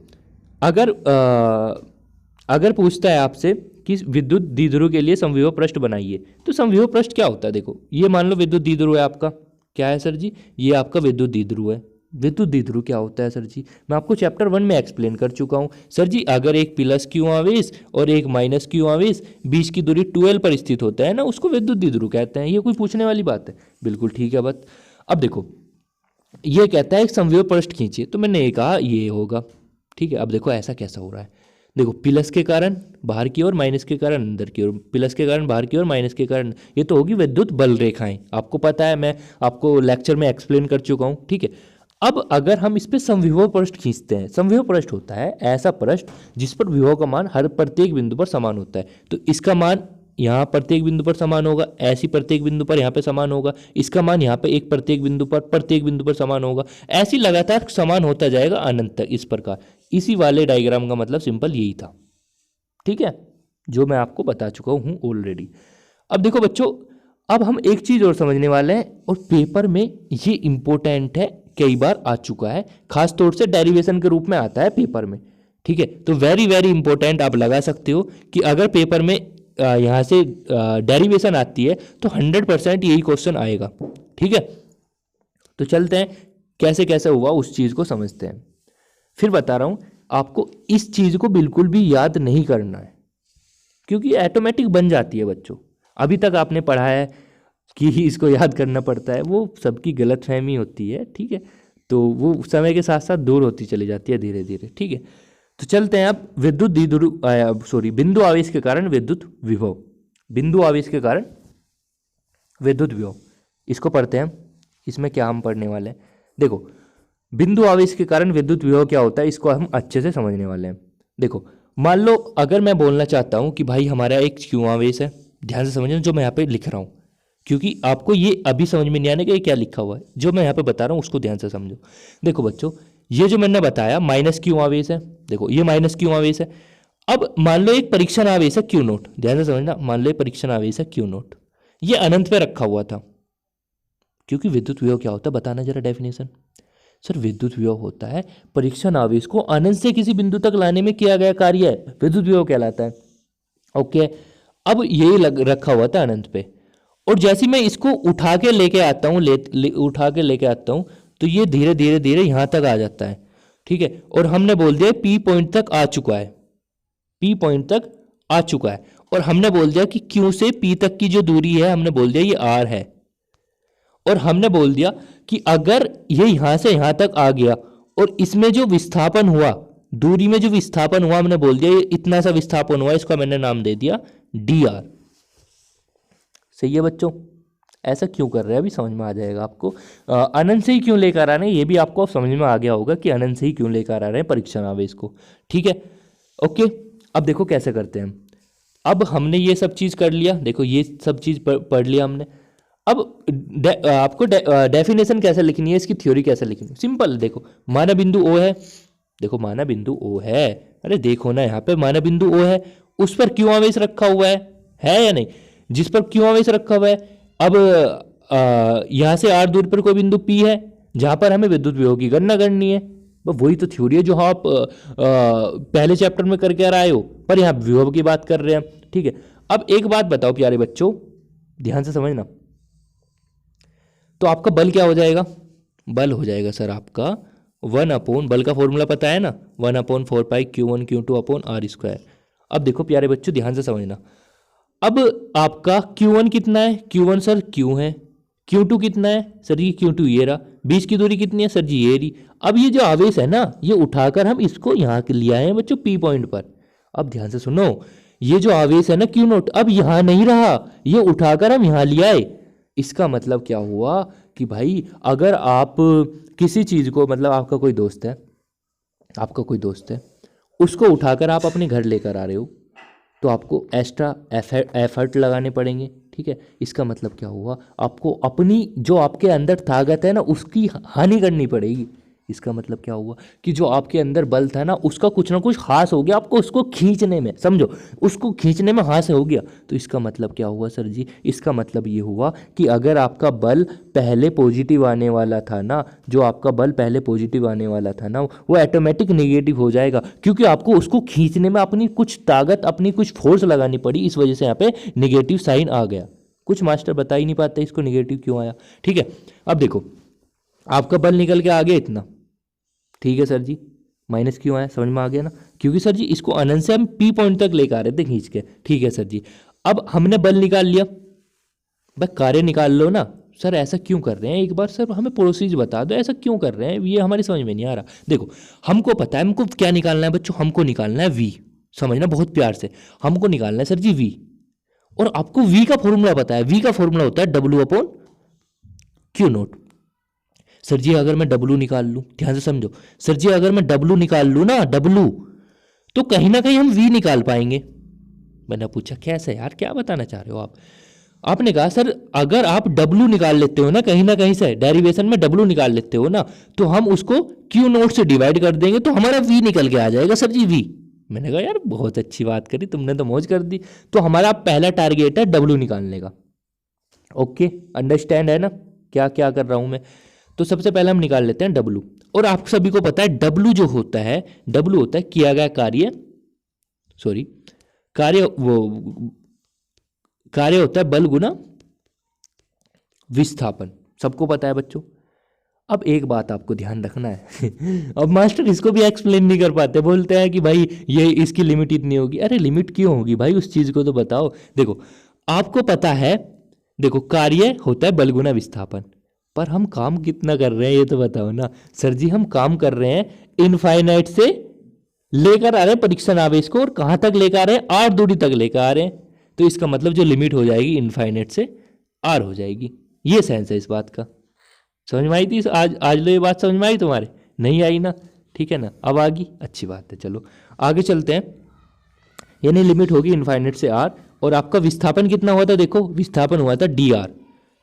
अगर पूछता है आपसे कि विद्युत द्विध्रुव के लिए समविभव पृष्ठ बनाइए, तो समविभव पृष्ठ क्या होता है। देखो ये मान लो विद्युत द्विध्रुव है आपका, क्या है सर जी, ये आपका विद्युत द्विध्रुव है। विद्युत द्विध्रुव क्या होता है सर जी, मैं आपको चैप्टर 1 में एक्सप्लेन कर चुका हूँ सर जी। अगर एक प्लस क्यू आवेश और एक माइनस क्यू आवेश बीच की दूरी 12 पर स्थित होता है ना, उसको विद्युत द्विध्रुव कहते हैं। ये कोई पूछने वाली बात है, बिल्कुल ठीक है बात। अब देखो ये कहता है एक समविभव पृष्ठ खींचिए, तो मैंने ये कहा ये होगा, ठीक है। अब देखो ऐसा कैसा हो रहा है, देखो प्लस के कारण बाहर की ओर, माइनस के कारण अंदर की ओर, प्लस के कारण बाहर की ओर, माइनस के कारण, ये तो होगी विद्युत बल रेखाएं। आपको पता है, मैं आपको लेक्चर में एक्सप्लेन कर चुका हूं, ठीक है। अब अगर हम इस पे समविभव पृष्ठ खींचते हैं, समविभव पृष्ठ होता है ऐसा पृष्ठ जिस पर विभव का मान हर प्रत्येक बिंदु पर समान होता है। तो इसका मान यहाँ प्रत्येक बिंदु पर समान होगा, ऐसी प्रत्येक बिंदु पर यहाँ पे समान होगा, इसका मान यहाँ पे एक प्रत्येक बिंदु पर समान होगा, ऐसी लगातार समान होता जाएगा अनंत तक, इस प्रकार। इसी वाले डायग्राम का मतलब सिंपल यही था, ठीक है, जो मैं आपको बता चुका हूँ ऑलरेडी। अब देखो बच्चों, अब हम एक चीज और समझने वाले हैं, और पेपर में ये इंपॉर्टेंट है, कई बार आ चुका है, खास तौर से डेरिवेशन के रूप में आता है पेपर में, ठीक है। तो वेरी वेरी इंपॉर्टेंट आप लगा सकते हो कि अगर पेपर में यहाँ से डेरिवेशन आती है तो 100% यही क्वेश्चन आएगा, ठीक है। तो चलते हैं कैसे कैसे हुआ उस चीज को समझते हैं। फिर बता रहा हूं आपको, इस चीज को बिल्कुल भी याद नहीं करना है क्योंकि ऑटोमेटिक बन जाती है बच्चों। अभी तक आपने पढ़ा है कि इसको याद करना पड़ता है, वो सबकी गलतफहमी होती है, ठीक है। तो वो समय के साथ साथ दूर होती चली जाती है धीरे धीरे, ठीक है। तो चलते हैं अब विद्युत द्विध्रुव बिंदु आवेश के कारण विद्युत विभव, बिंदु आवेश के कारण विद्युत विभव, इसको पढ़ते हैं हम। इसमें क्या हम पढ़ने वाले हैं, देखो बिंदु आवेश के कारण विद्युत विभव क्या होता है, इसको हम अच्छे से समझने वाले हैं। देखो मान लो अगर मैं बोलना चाहता हूं कि भाई हमारा एक क्यू आवेश है, ध्यान से समझना जो मैं यहाँ पे लिख रहा हूं, क्योंकि आपको ये अभी समझ में नहीं आने का ये क्या लिखा हुआ है, जो मैं यहाँ पे बता रहा हूँ उसको ध्यान से समझो। देखो बच्चों, ये जो मैंने बताया माइनस क्यू आवेश है, देखो ये माइनस क्यू आवेश है। अब मान लो एक परीक्षण आवेश है क्यू नोट, ध्यान से समझना, मान लो परीक्षण आवेश है क्यू नोट, ये अनंत पे रखा हुआ था। क्योंकि विद्युत विभव क्या होता है बताना जरा डेफिनेशन। सर विद्युत विभव होता है परीक्षण आवेश को अनंत से किसी बिंदु तक लाने में किया गया कार्य है, विद्युत विभव कहलाता है। ओके, अब यही रखा हुआ था अनंत पे, और जैसे मैं इसको उठा के लेके आता हूँ, उठा के लेके आता हूँ, तो ये धीरे धीरे धीरे यहां तक आ जाता है, ठीक है। और हमने बोल दिया पी पॉइंट तक आ चुका है, पी पॉइंट तक आ चुका है, और हमने बोल दिया कि क्यू से पी तक की जो दूरी है हमने बोल दिया ये आर है, और हमने बोल दिया कि अगर ये यहां से यहां तक आ गया और इसमें जो विस्थापन हुआ, दूरी में जो विस्थापन हुआ, हमने बोल दिया ये इतना सा विस्थापन हुआ, इसका मैंने नाम दे दिया डी आर। सही है बच्चों, ऐसा क्यों कर रहे हैं अभी समझ में आ जाएगा आपको। अनंत से ही क्यों लेकर आ रहे हैं ये भी आपको समझ में आ गया होगा कि अनंत से ही क्यों लेकर आ रहे हैं परीक्षण आवेश को, ठीक है। ओके, अब देखो कैसे करते हैं। अब हमने ये सब चीज कर लिया, देखो ये सब चीज पढ़ लिया हमने। अब आपको डेफिनेशन कैसे लिखनी है, इसकी थ्योरी कैसे लिखनी है, सिंपल। देखो माना बिंदु ओ है, देखो माना बिंदु ओ है, अरे देखो ना यहाँ पे माना बिंदु ओ है, उस पर क्यों आवेश रखा हुआ है या नहीं, जिस पर क्यों आवेश रखा हुआ है। अब यहाँ से आर दूरी पर कोई बिंदु पी है जहां पर हमें विद्युत विभव की गणना करनी है। वही तो थ्योरी है जो आप पहले चैप्टर में करके आ रहे हो, पर यहाँ विभव की बात कर रहे हैं। ठीक है, अब एक बात बताओ प्यारे बच्चों, ध्यान से समझना। तो आपका बल क्या हो जाएगा, बल हो जाएगा सर आपका 1 बल का फॉर्मूला पता है ना, 1/4 Q1 Q2 upon are square. अब देखो प्यारे बच्चों ध्यान से समझना, अब आपका Q1 कितना है, Q1 सर Q है, Q2 कितना है सर जी Q2 ये रहा, बीच की दूरी कितनी है सर जी ये रही। अब ये जो आवेश है ना, ये उठाकर हम इसको यहाँ ले आए हैं बच्चों P पॉइंट पर। अब ध्यान से सुनो, ये जो आवेश है ना Q0 अब यहाँ नहीं रहा, ये उठाकर हम यहाँ ले आए। इसका मतलब क्या हुआ कि भाई अगर आप किसी चीज़ को, मतलब आपका कोई दोस्त है, आपका कोई दोस्त है, उसको उठाकर आप अपने घर लेकर आ रहे हो, तो आपको एक्स्ट्रा एफर्ट लगाने पड़ेंगे। ठीक है, इसका मतलब क्या हुआ, आपको अपनी जो आपके अंदर ताकत है ना उसकी हानि करनी पड़ेगी। इसका मतलब क्या हुआ कि जो आपके अंदर बल था ना उसका कुछ ना कुछ हास हो गया, आपको उसको खींचने में, समझो उसको खींचने में हास हो गया। तो इसका मतलब क्या हुआ सर जी, इसका मतलब ये हुआ कि अगर आपका बल पहले पॉजिटिव आने वाला था ना, जो आपका बल पहले पॉजिटिव आने वाला था ना, वो ऑटोमेटिक नेगेटिव हो जाएगा, क्योंकि आपको उसको खींचने में अपनी कुछ ताकत, अपनी कुछ फोर्स लगानी पड़ी, इस वजह से यहाँ पे नेगेटिव साइन आ गया। कुछ मास्टर बता ही नहीं पाते इसको नेगेटिव क्यों आया। ठीक है, अब देखो आपका बल निकल के आ गया इतना, ठीक है सर जी, माइनस क्यों आया, समझ में आ गया ना, क्योंकि सर जी इसको अनंत से हम पी पॉइंट तक लेकर आ रहे थे खींच के। ठीक है सर जी, अब हमने बल निकाल लिया, भाई कार्य निकाल लो ना। सर ऐसा क्यों कर रहे हैं, एक बार सर हमें प्रोसीज बता दो, ऐसा क्यों कर रहे हैं, ये हमारी समझ में नहीं आ रहा। देखो हमको पता है हमको क्या निकालना है बच्चों, हमको निकालना है वी, समझना बहुत प्यार से, हमको निकालना है सर जी वी, और आपको वी का फॉर्मूला पता है, वी का फॉर्मूला होता है W/Q0। सर जी अगर मैं W निकाल लूँ, ध्यान से समझो, सर जी अगर मैं W निकाल लूँ ना, W, तो कहीं ना कहीं हम V निकाल पाएंगे। मैंने पूछा कैसे यार, क्या बताना चाह रहे हो आप। आपने कहा सर अगर आप W निकाल लेते हो ना कहीं से डेरिवेशन में W निकाल लेते हो ना, तो हम उसको Q0 से डिवाइड कर देंगे तो हमारा V निकल के आ जाएगा सर जी V। मैंने कहा यार बहुत अच्छी बात करी तुमने, तो मौज कर दी। तो हमारा पहला टारगेट है W निकालने का। ओके अंडरस्टैंड है ना क्या क्या कर रहा हूं मैं। तो सबसे पहले हम निकाल लेते हैं W, और आप सभी को पता है W जो होता है, W होता है किया गया कार्य, सॉरी कार्य, वो कार्य होता है बल गुना विस्थापन, सबको पता है बच्चों। अब एक बात आपको ध्यान रखना है अब मास्टर इसको भी एक्सप्लेन नहीं कर पाते, बोलते हैं कि भाई ये इसकी लिमिट इतनी होगी। अरे लिमिट क्यों होगी भाई, उस चीज को तो बताओ। देखो आपको पता है, देखो कार्य होता है बल गुना विस्थापन, पर हम काम कितना कर रहे हैं ये तो बताओ ना। सर जी हम काम कर रहे हैं इनफाइनाइट से लेकर आ रहे हैं परीक्षण आवेश को, और कहां तक लेकर आ रहे हैं, आर दूरी तक लेकर आ रहे हैं। तो इसका मतलब जो लिमिट हो जाएगी इनफाइनाइट से आर हो जाएगी, ये सेंस है इस बात का। समझ में आई थी आज लो ये बात समझ में आई तुम्हारे, नहीं आई ना, ठीक है ना, अब आ गई, अच्छी बात है। चलो आगे चलते हैं, यानी लिमिट होगी इनफाइनाइट से आर, और आपका विस्थापन कितना हुआ था, देखो विस्थापन हुआ था डी आर,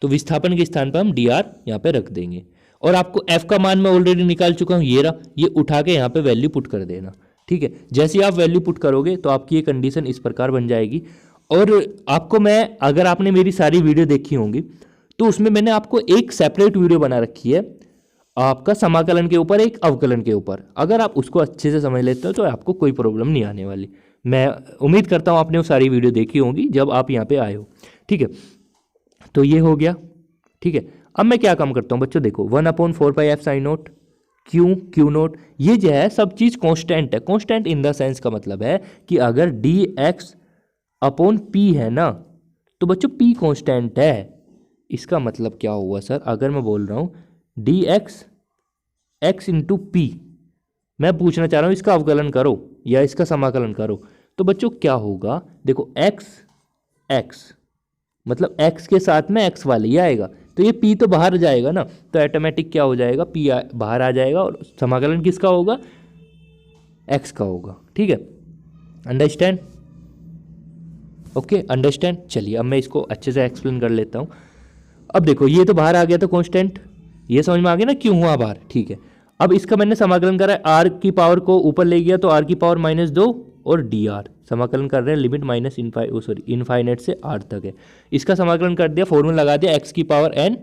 तो विस्थापन के स्थान पर हम डी आर यहाँ पे रख देंगे। और आपको एफ का मान मैं ऑलरेडी निकाल चुका हूँ, ये रहा, ये उठा के यहाँ पे वैल्यू पुट कर देना। ठीक है, जैसे ही आप वैल्यू पुट करोगे तो आपकी ये कंडीशन इस प्रकार बन जाएगी। और आपको मैं, अगर आपने मेरी सारी वीडियो देखी होंगी तो उसमें मैंने आपको एक सेपरेट वीडियो बना रखी है आपका समाकलन के ऊपर, एक अवकलन के ऊपर। अगर आप उसको अच्छे से समझ लेते हो तो आपको कोई प्रॉब्लम नहीं आने वाली। मैं उम्मीद करता हूँ आपने वो सारी वीडियो देखी होंगी जब आप यहाँ पे आए हो। ठीक है, तो ये हो गया। ठीक है, अब मैं क्या काम करता हूँ बच्चों, देखो 1/4πf sin note Q note, ये जो है सब चीज कांस्टेंट है। कांस्टेंट इन द सेंस का मतलब है कि अगर dx/p है ना, तो बच्चों p कांस्टेंट है। इसका मतलब क्या हुआ सर, अगर मैं बोल रहा हूँ dx x इंटू पी, मैं पूछना चाह रहा हूँ इसका अवकलन करो या इसका समाकलन करो, तो बच्चों क्या होगा, देखो x मतलब x के साथ में x वाले ही आएगा, तो ये p तो बाहर जाएगा ना, तो ऑटोमेटिक क्या हो जाएगा, p बाहर आ जाएगा, और समाकलन किसका होगा, x का होगा। ठीक है, अंडरस्टैंड, ओके अंडरस्टैंड। चलिए अब मैं इसको अच्छे से एक्सप्लेन कर लेता हूँ। अब देखो ये तो बाहर आ गया था कांस्टेंट, ये समझ में आ गया ना क्यों हुआ बाहर, ठीक है। अब इसका मैंने समाकलन करा है, आर की पावर को ऊपर ले गया तो आर की पावर -2 और डी आर, समाकलन कर रहे हैं, लिमिट इनफाइनाइट से आर तक है। इसका समाकलन कर दिया, फॉर्मूला लगा दिया, एक्स की पावर एन,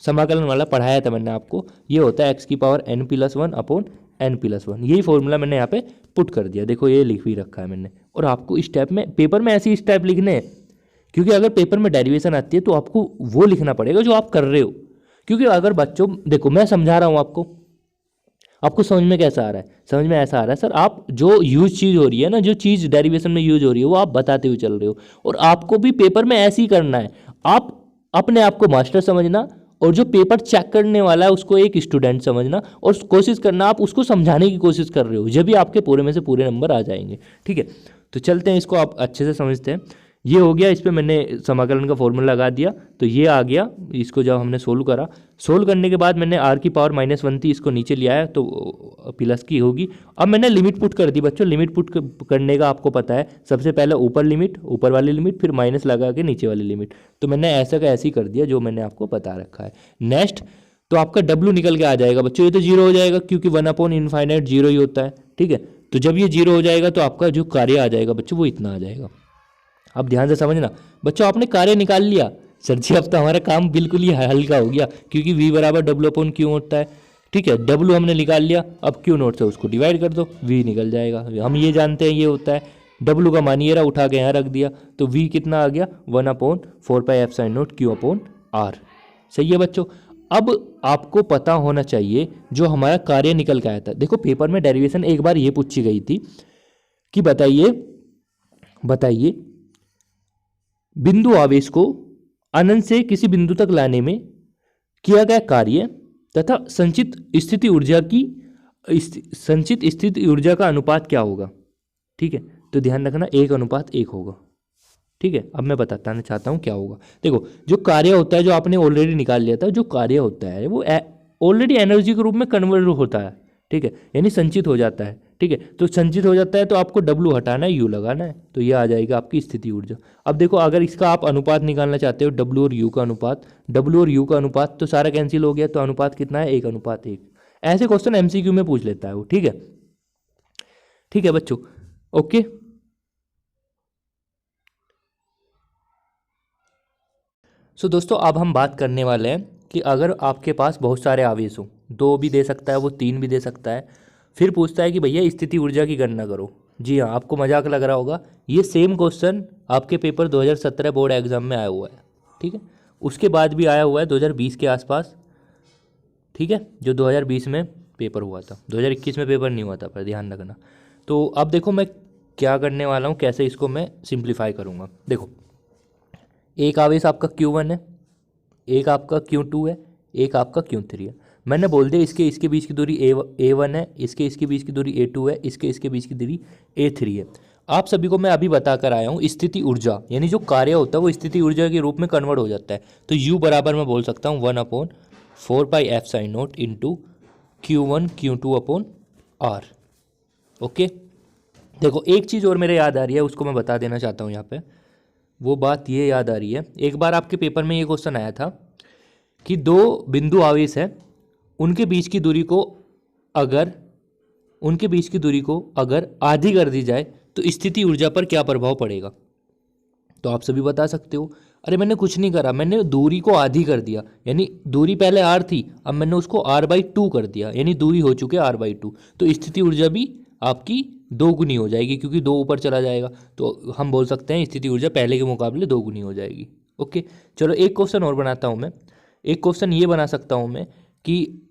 समाकलन वाला पढ़ाया था मैंने आपको, ये होता है एक्स की पावर n+1 अपॉन n+1, यही फॉर्मूला मैंने यहाँ पे पुट कर दिया। देखो ये लिख भी रखा है मैंने, और आपको इस टाइप में पेपर में ऐसे ही टाइप लिखने हैं, क्योंकि अगर पेपर में डेरिवेशन आती है तो आपको वो लिखना पड़ेगा जो आप कर रहे हो। क्योंकि अगर बच्चों देखो मैं समझा रहा हूँ आपको समझ में कैसा आ रहा है, समझ में ऐसा आ रहा है सर, आप जो यूज चीज़ हो रही है ना, जो चीज़ डेरिवेशन में यूज हो रही है वो आप बताते हुए चल रहे हो, और आपको भी पेपर में ऐसे ही करना है। आप अपने आप को मास्टर समझना, और जो पेपर चेक करने वाला है उसको एक स्टूडेंट समझना, और कोशिश करना आप उसको समझाने की कोशिश कर रहे हो, जब भी आपके पूरे में से पूरे नंबर आ जाएंगे, ठीक है। तो चलते हैं, इसको आप अच्छे से समझते हैं। ये हो गया, इस पर मैंने समाकलन का फॉर्मूला लगा दिया, तो ये आ गया। इसको जब हमने सोल्व करा, सोल्व करने के बाद मैंने आर की पावर -1 थी, इसको नीचे ले आया तो प्लस की होगी। अब मैंने लिमिट पुट कर दी बच्चों, लिमिट पुट करने का आपको पता है, सबसे पहले ऊपर लिमिट, ऊपर वाली लिमिट, फिर माइनस लगा के नीचे वाली लिमिट, तो मैंने ऐसा का ऐसे ही कर दिया जो मैंने आपको बता रखा है। नेक्स्ट तो आपका डब्लू निकल के आ जाएगा बच्चों, ये तो जीरो हो जाएगा क्योंकि 1/∞ जीरो ही होता है, ठीक है। तो जब ये जीरो हो जाएगा तो आपका जो कार्य आ जाएगा बच्चों वो इतना आ जाएगा। अब ध्यान से समझना बच्चों, आपने कार्य निकाल लिया, सर जी अब तो हमारा काम बिल्कुल ही हल्का हो गया, क्योंकि v = W/Q होता है, ठीक है। W हमने निकाल लिया, अब Q0 से उसको डिवाइड कर दो, v निकल जाएगा। हम ये जानते हैं ये होता है, W का मान ये रहा, उठा के यहाँ रख दिया, तो v कितना आ गया 1/4πε0 Q/R। सही है बच्चों। अब आपको पता होना चाहिए जो हमारा कार्य निकल के आया था। देखो पेपर में डेरिवेशन एक बार ये पूछी गई थी कि बताइए बिंदु आवेश को अनंत से किसी बिंदु तक लाने में किया गया कार्य तथा संचित स्थिति ऊर्जा का अनुपात क्या होगा, ठीक है। तो ध्यान रखना 1:1 होगा, ठीक है। अब मैं बताना चाहता हूँ क्या होगा। देखो जो कार्य होता है, जो आपने ऑलरेडी निकाल लिया था, जो कार्य होता है वो ऑलरेडी एनर्जी के रूप में कन्वर्ट होता है, ठीक है, यानी संचित हो जाता है, ठीक है। तो संचित हो जाता है तो आपको W हटाना है, U लगाना है, तो ये आ जाएगा आपकी स्थिति ऊर्जा। अब देखो अगर इसका आप अनुपात निकालना चाहते हो, W और U का अनुपात, W और U का अनुपात, तो सारा कैंसिल हो गया, तो अनुपात कितना है 1:1। ऐसे क्वेश्चन MCQ में पूछ लेता है वो, ठीक है, ठीक है बच्चों, ओके। सो दोस्तों अब हम बात करने वाले हैं कि अगर आपके पास बहुत सारे आवेश हो, 2 भी दे सकता है वो, 3 भी दे सकता है, फिर पूछता है कि भैया स्थिति ऊर्जा की गणना करो। जी हाँ, आपको मजाक लग रहा होगा, ये सेम क्वेश्चन आपके पेपर 2017 बोर्ड एग्जाम में आया हुआ है, ठीक है। उसके बाद भी आया हुआ है 2020 के आसपास, ठीक है, जो 2020 में पेपर हुआ था, 2021 में पेपर नहीं हुआ था, पर ध्यान रखना। तो अब देखो मैं क्या करने वाला हूँ, कैसे इसको मैं सिंप्लीफाई करूँगा। देखो एक आवेश आपका Q1 है, एक आपका Q2 है, एक आपका Q3 है। मैंने बोल दिया इसके बीच की दूरी A1 है, इसके बीच की दूरी A2 है, इसके बीच की दूरी A3 है। आप सभी को मैं अभी बता कर आया हूँ स्थिति ऊर्जा, यानी जो कार्य होता है वो स्थिति ऊर्जा के रूप में कन्वर्ट हो जाता है। तो U बराबर मैं बोल सकता हूँ 1/4πε0 इंटू Q1 Q2/R। ओके, देखो एक चीज़ और मेरे याद आ रही है, उसको मैं बता देना चाहता हूँ यहाँ पे। वो बात ये याद आ रही है, एक बार आपके पेपर में ये क्वेश्चन आया था कि 2 बिंदु आवेश है, उनके बीच की दूरी को अगर आधी कर दी जाए तो स्थिति ऊर्जा पर क्या प्रभाव पड़ेगा। तो आप सभी बता सकते हो, अरे मैंने कुछ नहीं करा, मैंने दूरी को आधी कर दिया, यानी दूरी पहले r थी, अब मैंने उसको r/2 कर दिया, यानी दूरी हो चुकी है r/2, तो स्थिति ऊर्जा भी आपकी 2 गुनी हो जाएगी, क्योंकि 2 ऊपर चला जाएगा, तो हम बोल सकते हैं स्थिति ऊर्जा पहले के मुकाबले 2 गुनी हो जाएगी। ओके, चलो एक क्वेश्चन और बनाता हूँ मैं। एक क्वेश्चन ये बना सकता हूँ मैं कि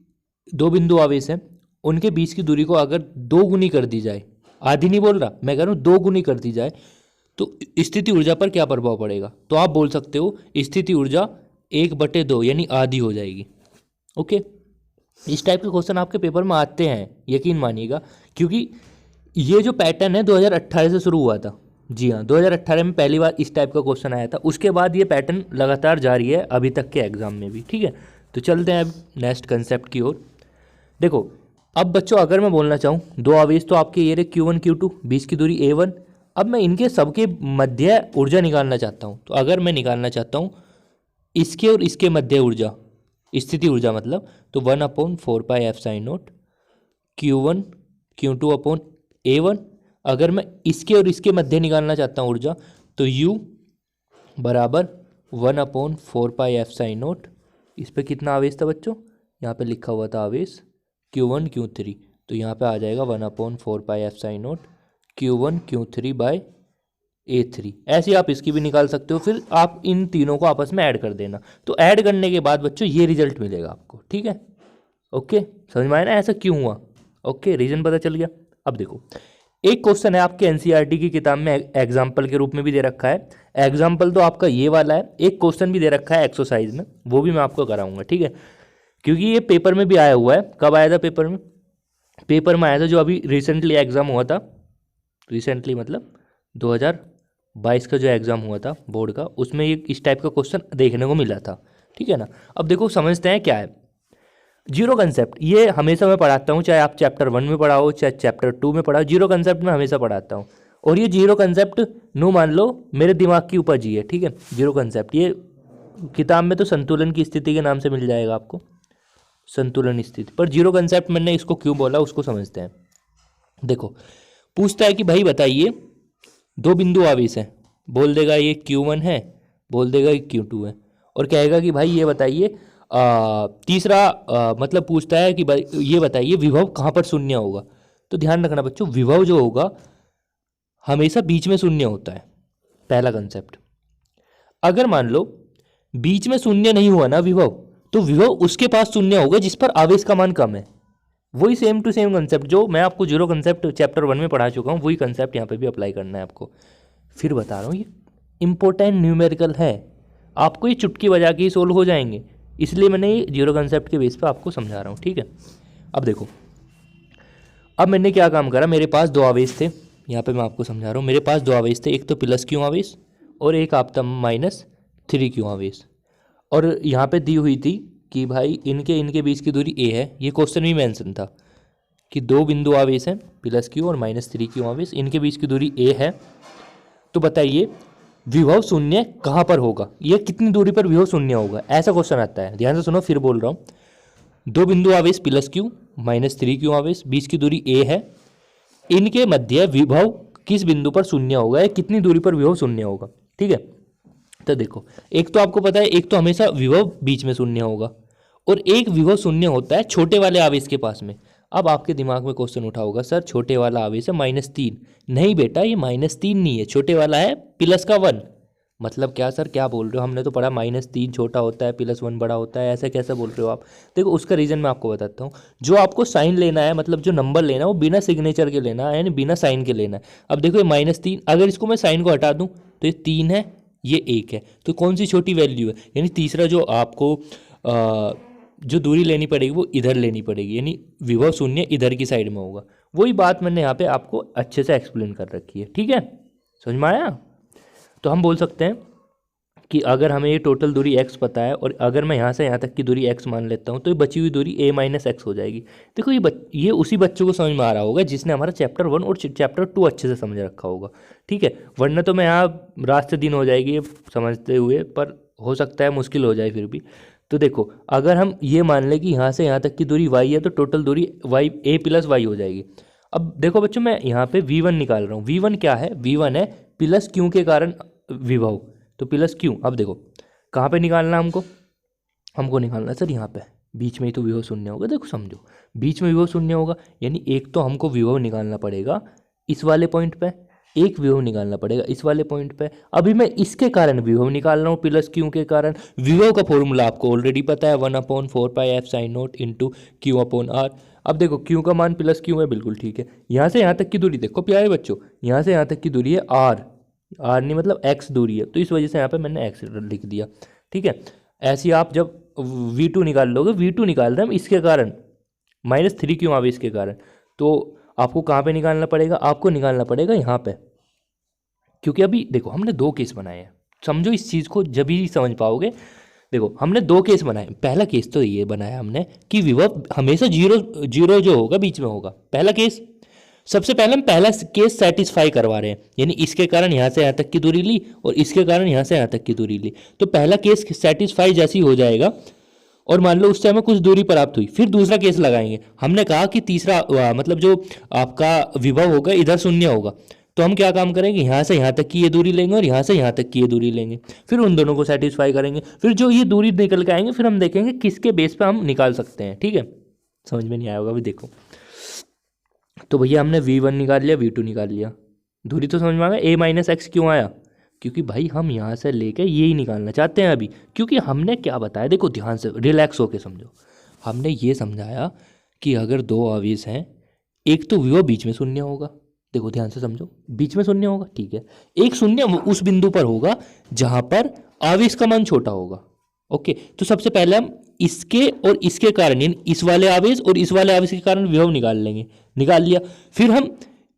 2 बिंदु आवेश हैं, उनके बीच की दूरी को अगर 2 गुनी कर दी जाए, आधी नहीं बोल रहा मैं, कह रहा हूँ 2 गुनी कर दी जाए तो स्थिति ऊर्जा पर क्या प्रभाव पड़ेगा। तो आप बोल सकते हो स्थिति ऊर्जा 1/2 यानी आधी हो जाएगी। ओके, इस टाइप के क्वेश्चन आपके पेपर में आते हैं, यकीन मानिएगा, क्योंकि ये जो पैटर्न है 2018 से शुरू हुआ था। जी हाँ, 2018 में पहली बार इस टाइप का क्वेश्चन आया था, उसके बाद ये पैटर्न लगातार जारी है अभी तक के एग्जाम में भी, ठीक है। तो चलते हैं अब नेक्स्ट कंसेप्ट की ओर। देखो अब बच्चों अगर मैं बोलना चाहूँ, 2 आवेश तो आपके ये रहे Q1 Q2, बीच की दूरी A1, अब मैं इनके सबके मध्य ऊर्जा निकालना चाहता हूँ। तो अगर मैं निकालना चाहता हूँ इसके और इसके मध्य ऊर्जा, स्थिति ऊर्जा मतलब, तो 1/4π/f sin0 Q1 Q2 upon A1। अगर मैं इसके और इसके मध्य निकालना चाहता हूँ ऊर्जा, तो U बराबर 1/4π/f sin0। इस पे कितना आवेश था बच्चों, यहाँ पे लिखा हुआ था आवेश Q1 Q3, तो यहाँ पे आ जाएगा 1/4π/f sin0 Q1 Q3/A3। ऐसे आप इसकी भी निकाल सकते हो, फिर आप इन तीनों को आपस में ऐड कर देना, तो ऐड करने के बाद बच्चों ये रिजल्ट मिलेगा आपको। ठीक है, ओके, समझ में आया ना ऐसा क्यों हुआ? ओके, रीजन पता चल गया। अब देखो, एक क्वेश्चन है आपके एनसीईआरटी की किताब में एग्जाम्पल के रूप में भी दे रखा है। एग्जाम्पल तो आपका ये वाला है, एक क्वेश्चन भी दे रखा है एक्सरसाइज में, वो भी मैं आपको कराऊंगा। ठीक है, क्योंकि ये पेपर में भी आया हुआ है। कब आया था पेपर में? पेपर में आया था जो अभी रिसेंटली एग्जाम हुआ था, रिसेंटली मतलब 2022 का जो एग्ज़ाम हुआ था बोर्ड का, उसमें ये इस टाइप का क्वेश्चन देखने को मिला था। ठीक है ना। अब देखो समझते हैं क्या है जीरो कंसेप्ट। ये हमेशा मैं पढ़ाता हूँ, चाहे आप चैप्टर 1 में पढ़ाओ चाहे चैप्टर 2 में पढ़ाओ, जीरो कंसेप्ट में हमेशा पढ़ाता हूँ। और ये जीरो कंसेप्ट नो मान लो मेरे दिमाग की उपज ही है। ठीक है, जीरो कंसेप्ट ये किताब में तो संतुलन की स्थिति के नाम से मिल जाएगा आपको, संतुलन स्थिति, पर जीरो कंसेप्ट मैंने इसको क्यों बोला उसको समझते हैं। देखो पूछता है कि भाई बताइए दो बिंदु आवेश है, बोल देगा ये Q1 है, बोल देगा ये Q2 है, और कहेगा कि भाई ये बताइए तीसरा मतलब पूछता है कि भाई ये बताइए विभव कहाँ पर शून्य होगा। तो ध्यान रखना बच्चों, विभव जो होगा हमेशा बीच में शून्य होता है, पहला कंसेप्ट। अगर मान लो बीच में शून्य नहीं हुआ ना विभव, तो विभव उसके पास शून्य होगा जिस पर आवेश का मान कम है। वही सेम टू सेम कंसेप्ट जो मैं आपको जीरो कंसेप्ट चैप्टर 1 में पढ़ा चुका हूँ, वही कंसेप्ट यहाँ पे भी अप्लाई करना है आपको। फिर बता रहा हूँ ये इंपॉर्टेंट न्यूमेरिकल है, आपको ये चुटकी बजा के ही सोल्व हो जाएंगे, इसलिए मैंने ये जीरो कंसेप्ट के बेस पे आपको समझा रहा हूँ। ठीक है, अब देखो, अब मैंने क्या काम करा, मेरे पास दो आवेश थे, यहाँ पे मैं आपको समझा रहा हूँ। मेरे पास दो आवेश थे, एक तो प्लस क्यू आवेश और एक आपका -3 आवेश। और यहाँ पे दी हुई थी कि भाई इनके बीच की दूरी a है। ये क्वेश्चन भी मेंशन था कि दो बिंदु आवेश हैं प्लस क्यू और -3 आवेश, इनके बीच की दूरी a है। तो बताइए विभव शून्य कहाँ पर होगा, ये कितनी दूरी पर विभव शून्य होगा, ऐसा क्वेश्चन आता है। ध्यान से सुनो, फिर बोल रहा हूँ, दो बिंदु आवेश प्लस क्यू -3 आवेश, बीच की दूरी a है, इनके मध्य विभव किस बिंदु पर शून्य होगा, या कितनी दूरी पर विभव शून्य होगा। ठीक है, तो देखो एक तो आपको पता है, एक तो हमेशा विभव बीच में शून्य होगा और एक विभव शून्य होता है छोटे वाले आवेश के पास में। अब आपके दिमाग में क्वेश्चन उठा होगा, सर छोटे वाला आवेश है -3। नहीं बेटा, ये -3 नहीं है, छोटे वाला है +1। मतलब क्या सर, क्या बोल रहे हो, हमने तो पढ़ा -3 छोटा होता है +1 बड़ा होता है, ऐसा कैसे बोल रहे हो आप। देखो उसका रीज़न मैं आपको बताता हूँ। जो आपको साइन लेना है, मतलब जो नंबर लेना है वो बिना सिग्नेचर के लेना है, यानी बिना साइन के लेना है। अब देखो ये -3, अगर इसको मैं साइन को हटा दूँ तो ये 3 है, ये 1 है, तो कौन सी छोटी वैल्यू है, यानी तीसरा जो आपको जो दूरी लेनी पड़ेगी वो इधर लेनी पड़ेगी, यानी विभव शून्य इधर की साइड में होगा। वही बात मैंने यहाँ पे आपको अच्छे से एक्सप्लेन कर रखी है। ठीक है, समझ में आया। तो हम बोल सकते हैं कि अगर हमें ये टोटल दूरी x पता है और अगर मैं यहाँ से यहाँ तक की दूरी x मान लेता हूँ, तो ये बची हुई दूरी a - x हो जाएगी। देखो ये उसी बच्चों को समझ में आ रहा होगा जिसने हमारा चैप्टर 1 और चैप्टर 2 अच्छे से समझ रखा होगा। ठीक है, वरना तो मैं यहाँ रात से दिन हो जाएगी ये समझते हुए, पर हो सकता है मुश्किल हो जाए फिर भी। तो देखो अगर हम ये मान लें कि यहाँ से यहाँ तक की दूरी y है, तो टोटल दूरी a + y हो जाएगी। अब देखो बच्चों, मैं यहाँ पे v1 निकाल रहा हूँ। v1 क्या है, v1 है प्लस क्यू के कारण विभव, तो प्लस क्यू। अब देखो कहाँ पे निकालना हमको निकालना सर यहाँ पे, बीच में ही तो विभव शून्य होगा। देखो समझो, बीच में विभव शून्य होगा, यानी एक तो हमको विभव निकालना पड़ेगा इस वाले पॉइंट पे, एक विभव निकालना पड़ेगा इस वाले पॉइंट पे। अभी मैं इसके कारण विभव निकाल रहा हूँ प्लस क्यू के कारण। विभव का फॉर्मूला आपको ऑलरेडी पता है, 1/4π/f/sin0 × Q/r। अब देखो क्यू का मान प्लस क्यू है, बिल्कुल ठीक है। यहाँ से यहाँ तक की दूरी देखो प्यारे बच्चों, यहाँ से यहाँ तक की दूरी है r नहीं मतलब x दूरी है, तो इस वजह से यहाँ पे मैंने x लिख दिया। ठीक है, ऐसे ही आप जब v2 निकाल लोगे, v2 निकाल रहे हम इसके कारण -3 आवेश के कारण, तो आपको कहाँ पे निकालना पड़ेगा, आपको निकालना पड़ेगा यहाँ पे। क्योंकि अभी देखो हमने दो केस बनाए हैं, समझो इस चीज़ को, जब ही समझ पाओगे। देखो हमने दो केस बनाए, पहला केस तो ये बनाया हमने कि विभव हमेशा जीरो जो होगा बीच में होगा, पहला केस। सबसे पहले हम पहला केस सेटिस्फाई करवा रहे हैं, यानी इसके कारण यहाँ से यहाँ तक की दूरी ली और इसके कारण यहाँ से यहाँ तक की दूरी ली। तो पहला केस सेटिस्फाई जैसी हो जाएगा और मान लो उससे हमें कुछ दूरी प्राप्त हुई, फिर दूसरा केस लगाएंगे। हमने कहा कि तीसरा मतलब जो आपका विभव होगा इधर शून्य होगा, तो हम क्या काम करेंगे, यहाँ से यहाँ तक की ये दूरी लेंगे और यहाँ से यहाँ तक की ये दूरी लेंगे, फिर उन दोनों को सेटिस्फाई करेंगे। फिर जो ये दूरी निकल के आएंगे फिर हम देखेंगे किसके बेस पे हम निकाल सकते हैं। ठीक है, समझ में नहीं आया होगा अभी देखो। तो भैया हमने V1 निकाल लिया, V2 निकाल लिया, दूरी तो समझ में आ गया। a-x क्यों आया, क्योंकि भाई हम यहाँ से लेके यही निकालना चाहते हैं अभी, क्योंकि हमने क्या बताया, देखो ध्यान से रिलैक्स होके समझो। हमने ये समझाया कि अगर दो आवेश हैं, एक तो विभव बीच में शून्य होगा, देखो ध्यान से समझो, बीच में शून्य होगा, ठीक है। एक शून्य उस बिंदु पर होगा जहाँ पर आवेश का मान छोटा होगा। ओके, तो सबसे पहले हम इसके और इसके कारण, यानी इस वाले आवेश और इस वाले आवेश के कारण विभव निकाल लेंगे, निकाल लिया। फिर हम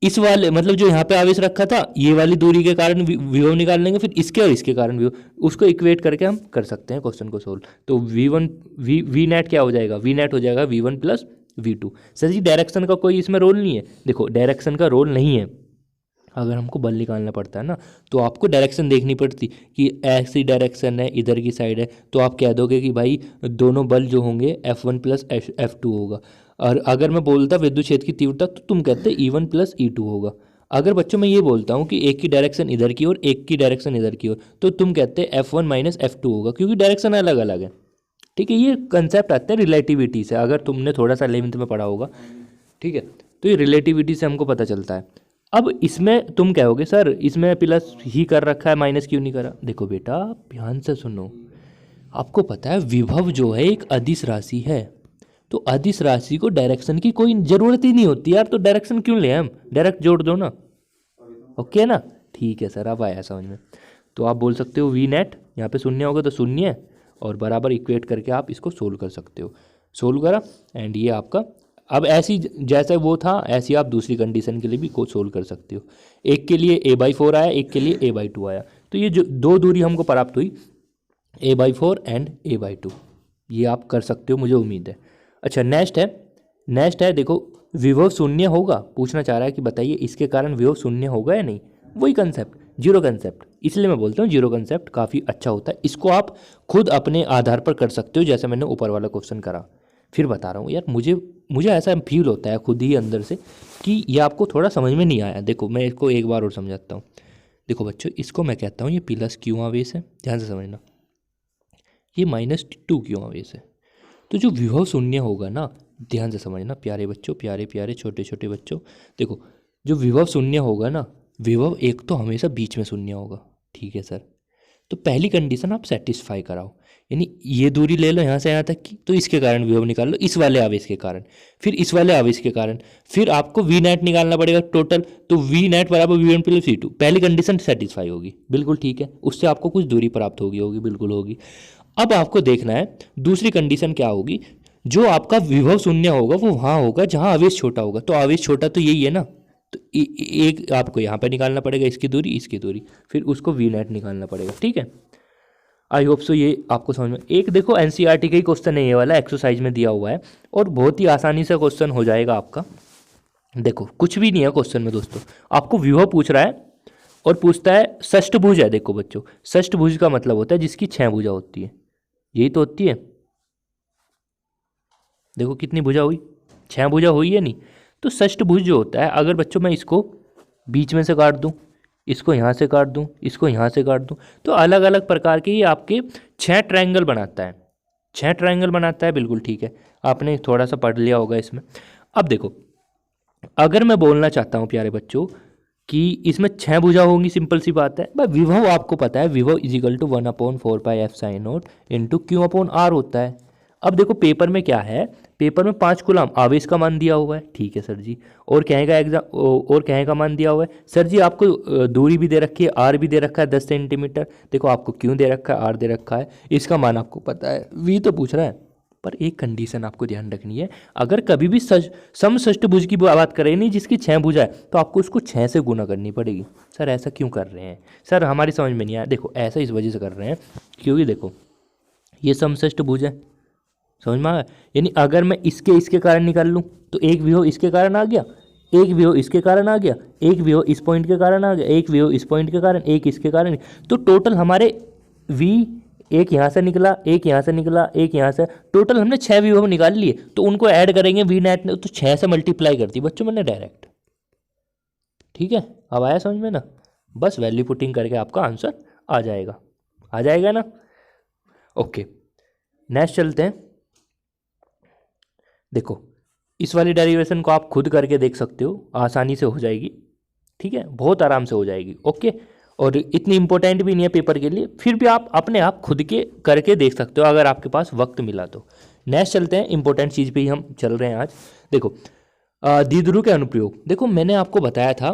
इस वाले मतलब जो यहाँ पे आवेश रखा था ये वाली दूरी के कारण विभव निकाल लेंगे, फिर इसके और इसके कारण विभव, उसको इक्वेट करके हम कर सकते हैं क्वेश्चन को सोल्व। तो वी नेट क्या हो जाएगा, वी नेट हो जाएगा V1 प्लस V2। सर जी डायरेक्शन का कोई इसमें रोल नहीं है, देखो डायरेक्शन का रोल नहीं है। अगर हमको बल निकालना पड़ता है ना तो आपको डायरेक्शन देखनी पड़ती कि ऐसी डायरेक्शन है इधर की साइड है, तो आप कह दोगे कि भाई दोनों बल जो होंगे F1 प्लस F2 होगा। और अगर मैं बोलता विद्युत क्षेत्र की तीव्रता तो तुम कहते E1 प्लस E2 होगा। अगर बच्चों मैं ये बोलता हूँ कि एक की डायरेक्शन इधर की ओर एक की डायरेक्शन इधर की ओर, तो तुम कहते F1 माइनस F2 होगा, क्योंकि डायरेक्शन अलग अलग है। ठीक है, ये कंसेप्ट आता है रिलेटिविटी से, अगर तुमने थोड़ा सा 11th में पढ़ा होगा। ठीक है, तो ये रिलेटिविटी से हमको पता चलता है। अब इसमें तुम कहोगे सर इसमें प्लस ही कर रखा है माइनस क्यों नहीं करा। देखो बेटा ध्यान से सुनो, आपको पता है विभव जो है एक अदिश राशि है, तो अदिश राशि को डायरेक्शन की कोई ज़रूरत ही नहीं होती यार, तो डायरेक्शन क्यों ले, हम डायरेक्ट जोड़ दो ना। ओके ना, ठीक है सर, अब आया समझ में। तो आप बोल सकते हो वी नेट, यहाँ पे शून्य होगा तो शून्य और बराबर इक्वेट करके आप इसको सोल्व कर सकते हो। सोल्व करा एंड ये आपका, अब ऐसी जैसे वो था ऐसी आप दूसरी कंडीशन के लिए भी को सोल्व कर सकते हो। एक के लिए a/4 आया, एक के लिए a/2 आया, तो ये जो दो दूरी हमको प्राप्त हुई a/4 एंड a/2, ये आप कर सकते हो, मुझे उम्मीद है। अच्छा नेक्स्ट है देखो, विभव शून्य होगा, पूछना चाह रहा है कि बताइए इसके कारण विभव शून्य होगा या नहीं। वही कंसेप्ट, जीरो कंसेप्ट, इसलिए मैं बोलता हूँ जीरो कंसेप्ट काफ़ी अच्छा होता है। इसको आप खुद अपने आधार पर कर सकते हो, जैसे मैंने ऊपर वाला क्वेश्चन करा। फिर बता रहा हूँ यार, मुझे ऐसा फील होता है खुद ही अंदर से कि ये आपको थोड़ा समझ में नहीं आया। देखो मैं इसको एक बार और समझाता हूँ। देखो बच्चों, इसको मैं कहता हूँ ये प्लस क्यों आवेश है, ध्यान से समझना। ये -2 क्यों आवेश है। तो जो विभव शून्य होगा ना, ध्यान से समझना प्यारे बच्चों, प्यारे प्यारे छोटे छोटे बच्चों, देखो जो विभव शून्य होगा ना, विभव एक तो हमेशा बीच में शून्य होगा। ठीक है सर, तो पहली कंडीशन आप सेटिस्फाई कराओ, यानी ये दूरी ले लो यहाँ से यहाँ तक की, तो इसके कारण विभव निकाल लो, इस वाले आवेश के कारण, फिर इस वाले आवेश के कारण, फिर आपको वी नेट निकालना पड़ेगा टोटल। तो वी नेट बराबर V1 प्लस V2, पहली कंडीशन सेटिस्फाई होगी, बिल्कुल ठीक है, उससे आपको कुछ दूरी प्राप्त होगी, बिल्कुल होगी। अब आपको देखना है दूसरी कंडीशन क्या होगी, जो आपका विभव शून्य होगा वो वहाँ होगा जहाँ आवेश छोटा होगा। तो आवेश छोटा तो यही है ना, तो एक आपको यहाँ पे निकालना पड़ेगा इसकी दूरी, फिर उसको वी नेट निकालना पड़ेगा। ठीक है, आई होप सो ये आपको समझ में। एक देखो एनसीईआरटी का ही क्वेश्चन है ये वाला, एक्सरसाइज में दिया हुआ है और बहुत ही आसानी से क्वेश्चन हो जाएगा आपका। देखो कुछ भी नहीं है क्वेश्चन में दोस्तों, आपको विभव पूछ रहा है और पूछता है षष्ठभुज है। देखो बच्चों, षष्ठभुज का मतलब होता है जिसकी 6 भुजा होती है, यही तो होती है। देखो कितनी भुजा हुई, 6 भुजा हुई है नहीं। तो षष्ठभुज जो होता है, अगर बच्चों मैं इसको बीच में से काट दूं, इसको यहाँ से काट दूं, इसको यहाँ से काट दूं, तो अलग अलग प्रकार के ये आपके 6 ट्रायंगल बनाता है, 6 ट्रायंगल बनाता है, बिल्कुल ठीक है, आपने थोड़ा सा पढ़ लिया होगा इसमें। अब देखो अगर मैं बोलना चाहता हूँ प्यारे बच्चों कि इसमें 6 भुजा होंगी, सिंपल सी बात है। भाई विभव आपको पता है, विभव इजिकल टू 1/4πf sin नोट इंटू Q/R होता है। अब देखो पेपर में क्या है, पेपर में 5 कूलम आवेश का मान दिया हुआ है, ठीक है सर जी, और कहे का मान दिया हुआ है सर जी, आपको दूरी भी दे रखी है, आर भी दे रखा है 10 सेंटीमीटर। देखो आपको क्यों दे रखा है, आर दे रखा है, इसका मान आपको पता है, वी तो पूछ रहा है। पर एक कंडीशन आपको ध्यान रखनी है, अगर कभी भी समषष्ठभुज की बात करें नहीं जिसकी 6 भुजा है, तो आपको उसको 6 से गुना करनी पड़ेगी। सर ऐसा क्यों कर रहे हैं सर, हमारी समझ में नहीं आया। देखो ऐसा इस वजह से कर रहे हैं क्योंकि देखो ये समषष्ठभुज है, समझ में आया, यानी अगर मैं इसके कारण निकाल लूँ तो एक विभव इसके कारण आ गया, एक विभव इसके कारण आ गया, एक विभव इस पॉइंट के कारण आ गया, एक विभव इस पॉइंट के कारण, एक इसके कारण। तो टोटल हमारे V एक यहाँ से निकला, एक यहाँ से निकला, एक यहाँ से, टोटल हमने 6 विभव निकाल लिए। तो उनको ऐड करेंगे V नेट ने, तो 6 से मल्टीप्लाई कर दी बच्चों मैंने डायरेक्ट। ठीक है, अब आया समझ में ना? बस वैल्यू पुटिंग करके आपका आंसर आ जाएगा ना? ओके, नेक्स्ट चलते हैं। देखो इस वाली डेरिवेशन को आप खुद करके देख सकते हो, आसानी से हो जाएगी। ठीक है, बहुत आराम से हो जाएगी। ओके, और इतनी इंपॉर्टेंट भी नहीं है पेपर के लिए, फिर भी आप अपने आप खुद के करके देख सकते हो अगर आपके पास वक्त मिला तो। नेक्स्ट चलते हैं, इंपॉर्टेंट चीज़ पे ही हम चल रहे हैं आज। देखो द्विध्रुव के अनुप्रयोग। देखो मैंने आपको बताया था,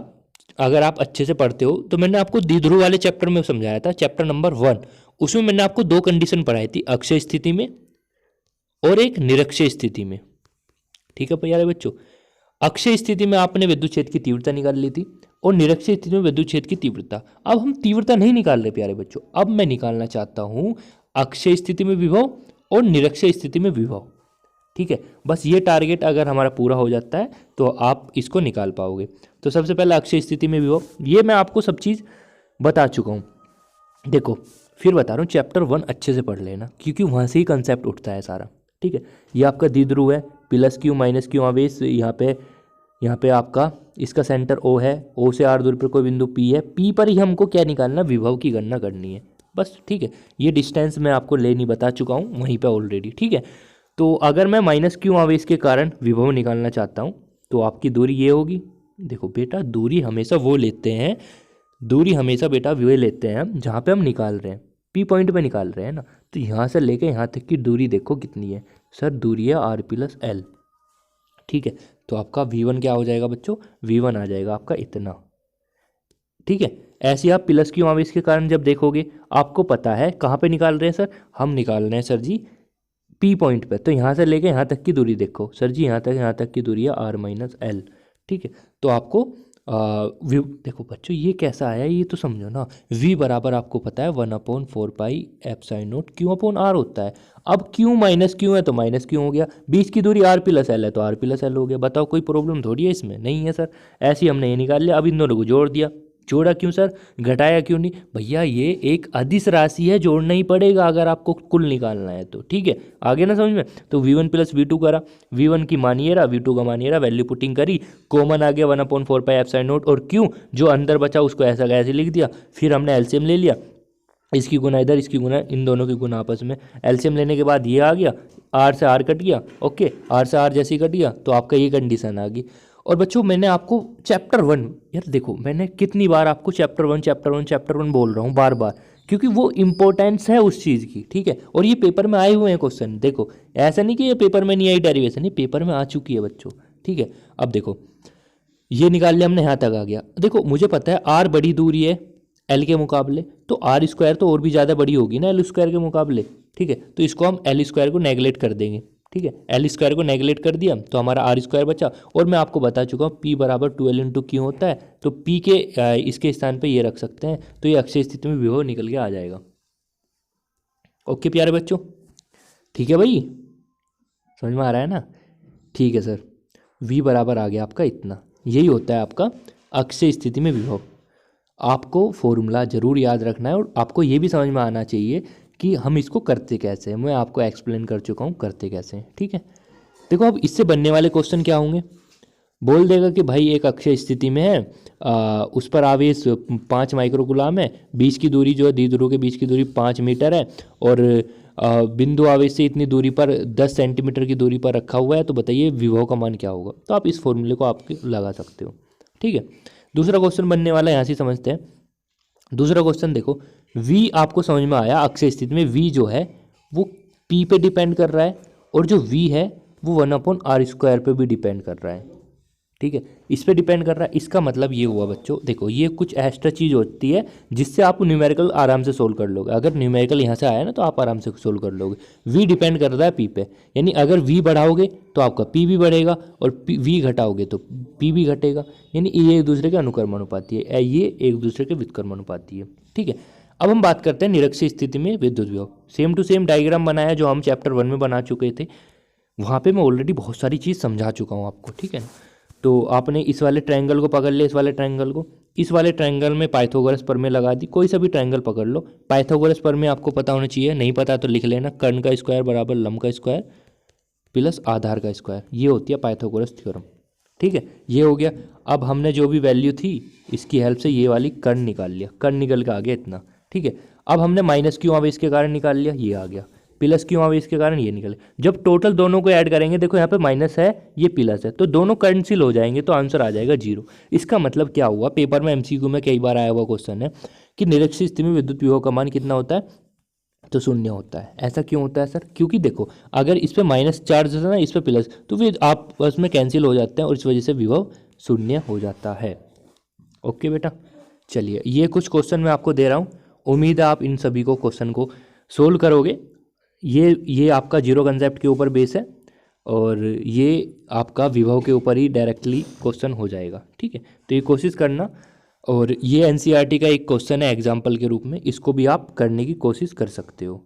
अगर आप अच्छे से पढ़ते हो तो मैंने आपको द्विध्रुव वाले चैप्टर में समझाया था, चैप्टर नंबर 1। उसमें मैंने आपको 2 कंडीशन पढ़ाई थी, अक्षय स्थिति में और एक निरक्षय स्थिति में। ठीक है प्यारे बच्चों, अक्षय स्थिति में आपने विद्युत क्षेत्र की तीव्रता निकाल ली थी और निरक्षय स्थिति में विद्युत क्षेत्र की तीव्रता। अब हम तीव्रता नहीं निकाल रहे प्यारे बच्चों, अब मैं निकालना चाहता हूं अक्षय स्थिति में विभव और निरक्षय स्थिति में विभव। ठीक है, बस ये टारगेट अगर हमारा पूरा हो जाता है तो आप इसको निकाल पाओगे। तो सबसे पहले अक्षय स्थिति में विभव, ये मैं आपको सब चीज़ बता चुका हूँ। देखो फिर बता रहा हूँ, चैप्टर 1 अच्छे से पढ़ लेना, क्योंकि वहाँ से ही कंसेप्ट उठता है सारा। ठीक है, ये आपका द्विध्रुव है, प्लस क्यू माइनस क्यू आवेश, यहाँ पे आपका इसका सेंटर O है, O से r दूरी पर कोई बिंदु P है, P पर ही हमको क्या निकालना, विभव की गणना करनी है बस। ठीक है, ये डिस्टेंस मैं आपको लेनी बता चुका हूँ वहीं पे ऑलरेडी। ठीक है, तो अगर मैं माइनस क्यू आवेश के कारण विभव निकालना चाहता हूँ तो आपकी दूरी ये होगी। देखो बेटा दूरी हमेशा वो लेते हैं, दूरी हमेशा बेटा वे लेते हैं हम जहाँ पे हम निकाल रहे हैं, P पॉइंट पे निकाल रहे हैं ना। तो यहाँ से लेके यहाँ तक की दूरी देखो कितनी है सर, दूरी है r + l। ठीक है, तो आपका V1 क्या हो जाएगा बच्चों, V1 आ जाएगा आपका इतना। ठीक है, ऐसे आप प्लस क्यू आवेश के कारण जब देखोगे, आपको पता है कहाँ पे निकाल रहे हैं सर, हम निकाल रहे हैं सर जी P पॉइंट पे। तो यहाँ से लेके यहाँ तक की दूरी देखो सर जी, यहाँ तक की दूरी है r - l। ठीक है, तो आपको देखो बच्चों ये कैसा आया ये तो समझो ना। V बराबर आपको पता है 1/4 पाई एप्सिलॉन नॉट Q/r होता है। अब Q माइनस Q है तो माइनस Q हो गया, बीच की दूरी r + l है तो r + l हो गया। बताओ कोई प्रॉब्लम थोड़ी है इसमें, नहीं है सर। ऐसे ही हमने ये निकाल लिया। अब इन दोनों को जोड़ दिया, जोड़ा क्यों सर, घटाया क्यों नहीं भैया, ये एक अदिश राशि है, जोड़ना ही पड़ेगा अगर आपको कुल निकालना है तो। ठीक है, आगे ना समझ में। तो V1 + V2 करा, V1 की मानिए रहा, V2 का मानिए रहा, वैल्यू पुटिंग करी, कॉमन आ गया 1/4 पाई एप्सिलॉन नॉट, और क्यों जो अंदर बचा उसको ऐसा का ऐसे लिख दिया। फिर हमने एलसीएम ले लिया, इसकी गुना इधर, इसकी गुना, इन दोनों की गुना आपस में। एलसीएम लेने के बाद ये आ गया, r से r कट गया। ओके, r से r जैसे ही कट गया तो आपका ये कंडीशन आ गई। और बच्चों मैंने आपको चैप्टर 1, यार देखो मैंने कितनी बार आपको चैप्टर 1 बोल रहा हूँ बार बार, क्योंकि वो इम्पोर्टेंस है उस चीज़ की। ठीक है, और ये पेपर में आए हुए हैं क्वेश्चन। देखो ऐसा नहीं कि ये पेपर में नहीं आई डेरिवेशन, ये पेपर में आ चुकी है बच्चों। ठीक है, अब देखो ये निकाल लिया हमने, यहाँ तक आ गया। देखो मुझे पता है r बड़ी दूरी है l के मुकाबले, तो r² तो और भी ज़्यादा बड़ी होगी ना l² के मुकाबले। ठीक है, तो इसको हम l² को नेगलेक्ट कर देंगे। ठीक है, l² को नेगलेक्ट कर दिया तो हमारा r² बचा। और मैं आपको बता चुका हूँ P बराबर 2l × Q होता है, तो P के इसके स्थान पे ये रख सकते हैं, तो ये अक्षय स्थिति में विभव निकल के आ जाएगा। ओके प्यारे बच्चों, ठीक है भाई, समझ में आ रहा है ना? ठीक है सर, V बराबर आ गया आपका इतना, यही होता है आपका अक्षय स्थिति में विभव। आपको फॉर्मूला जरूर याद रखना है और आपको ये भी समझ में आना चाहिए कि हम इसको करते कैसे हैं। मैं आपको एक्सप्लेन कर चुका हूँ करते कैसे हैं। ठीक है, देखो अब इससे बनने वाले क्वेश्चन क्या होंगे, बोल देगा कि भाई एक अक्षय स्थिति में है, उस पर आवेश 5 माइक्रोकूलाम है, बीच की दूरी जो है द्विध्रुव के बीच की दूरी 5 मीटर है, और बिंदु आवेश से इतनी दूरी पर 10 सेंटीमीटर की दूरी पर रखा हुआ है, तो बताइए विभव का मान क्या होगा। तो आप इस फॉर्मूले को आप लगा सकते हो। ठीक है, दूसरा क्वेश्चन बनने वाला है, यहाँ से समझते हैं। दूसरा क्वेश्चन देखो, V आपको समझ में आया, अक्षय स्थिति में V जो है वो P पे डिपेंड कर रहा है, और जो V है वो 1/r² पे भी डिपेंड कर रहा है। ठीक है, इस पे डिपेंड कर रहा है। इसका मतलब ये हुआ बच्चों, देखो ये कुछ एक्स्ट्रा चीज़ होती है जिससे आप न्यूमेरिकल आराम से सोल्व कर लोगे। अगर न्यूमेरिकल यहाँ से आया ना तो आप आराम से सोल्व कर लोगे। V डिपेंड कर रहा है P पे, यानी अगर V बढ़ाओगे तो आपका P भी बढ़ेगा, और V घटाओगे तो P भी घटेगा, यानी ये एक दूसरे के अनुक्रमानुपाती है, ये एक दूसरे के व्युत्क्रमानुपाती है। ठीक है, अब हम बात करते हैं निरक्षीय स्थिति में विद्युत विभव। सेम टू सेम डायग्राम बनाया जो हम चैप्टर 1 में बना चुके थे, वहाँ पे मैं ऑलरेडी बहुत सारी चीज़ समझा चुका हूँ आपको। ठीक है, तो आपने इस वाले ट्रायंगल को पकड़ लिया, इस वाले ट्रायंगल को, इस वाले ट्रायंगल में पाइथागोरस प्रमेय लगा दी। कोई सा भी ट्रायंगल पकड़ लो, पाइथागोरस प्रमेय आपको पता होना चाहिए, नहीं पता तो लिख लेना, कर्ण का स्क्वायर बराबर लंब का स्क्वायर प्लस आधार का स्क्वायर, ये होती है पाइथागोरस थ्योरम। ठीक है, ये हो गया। अब हमने जो भी वैल्यू थी इसकी हेल्प से ये वाली कर्ण निकाल लिया, कर्ण निकल के आ गया इतना। ठीक है, अब हमने माइनस क्यों आवेश के कारण निकाल लिया, ये आ गया, प्लस क्यों आवेश के कारण ये निकले। जब टोटल दोनों को ऐड करेंगे, देखो यहाँ पे माइनस है, ये प्लस है, तो दोनों कैंसिल हो जाएंगे, तो आंसर आ जाएगा 0। इसका मतलब क्या हुआ, पेपर में एमसीक्यू में कई बार आया हुआ क्वेश्चन है कि निरक्षीय स्थिति में विद्युत विभव का मान कितना होता है, तो 0 होता है। ऐसा क्यों होता है सर, क्योंकि देखो अगर इस पे माइनस चार्ज है ना, इस पे प्लस, तो फिर आपस में कैंसिल हो जाते हैं और इस वजह से विभव 0 हो जाता है। ओके बेटा, चलिए ये कुछ क्वेश्चन मैं आपको दे रहा हूँ, उम्मीद है आप इन सभी को क्वेश्चन को सोल्व करोगे। ये आपका जीरो कंसेप्ट के ऊपर बेस है और ये आपका विभव के ऊपर ही डायरेक्टली क्वेश्चन हो जाएगा। ठीक है, तो ये कोशिश करना, और ये एनसीईआरटी का एक क्वेश्चन है एग्जाम्पल के रूप में, इसको भी आप करने की कोशिश कर सकते हो।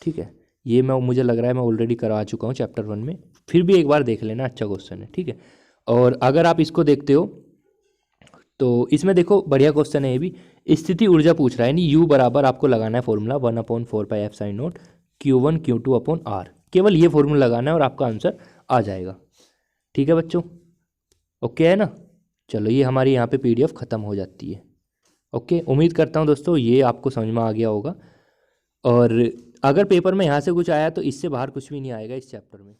ठीक है, ये मुझे लग रहा है मैं ऑलरेडी करा चुका हूँ चैप्टर 1 में, फिर भी एक बार देख लेना, अच्छा क्वेश्चन है। ठीक है, और अगर आप इसको देखते हो तो इसमें देखो बढ़िया क्वेश्चन है ये भी, स्थिति ऊर्जा पूछ रहा है, यानी यू बराबर आपको लगाना है formula 1/4 π f sin note Q1 Q2 upon R, केवल ये फॉर्मूला लगाना है और आपका आंसर आ जाएगा। ठीक है बच्चों, ओके है ना। चलो ये हमारी यहाँ पे PDF ख़त्म हो जाती है। ओके, उम्मीद करता हूँ दोस्तों ये आपको समझ में आ गया होगा, और अगर पेपर में यहाँ से कुछ आया तो इससे बाहर कुछ भी नहीं आएगा इस चैप्टर में।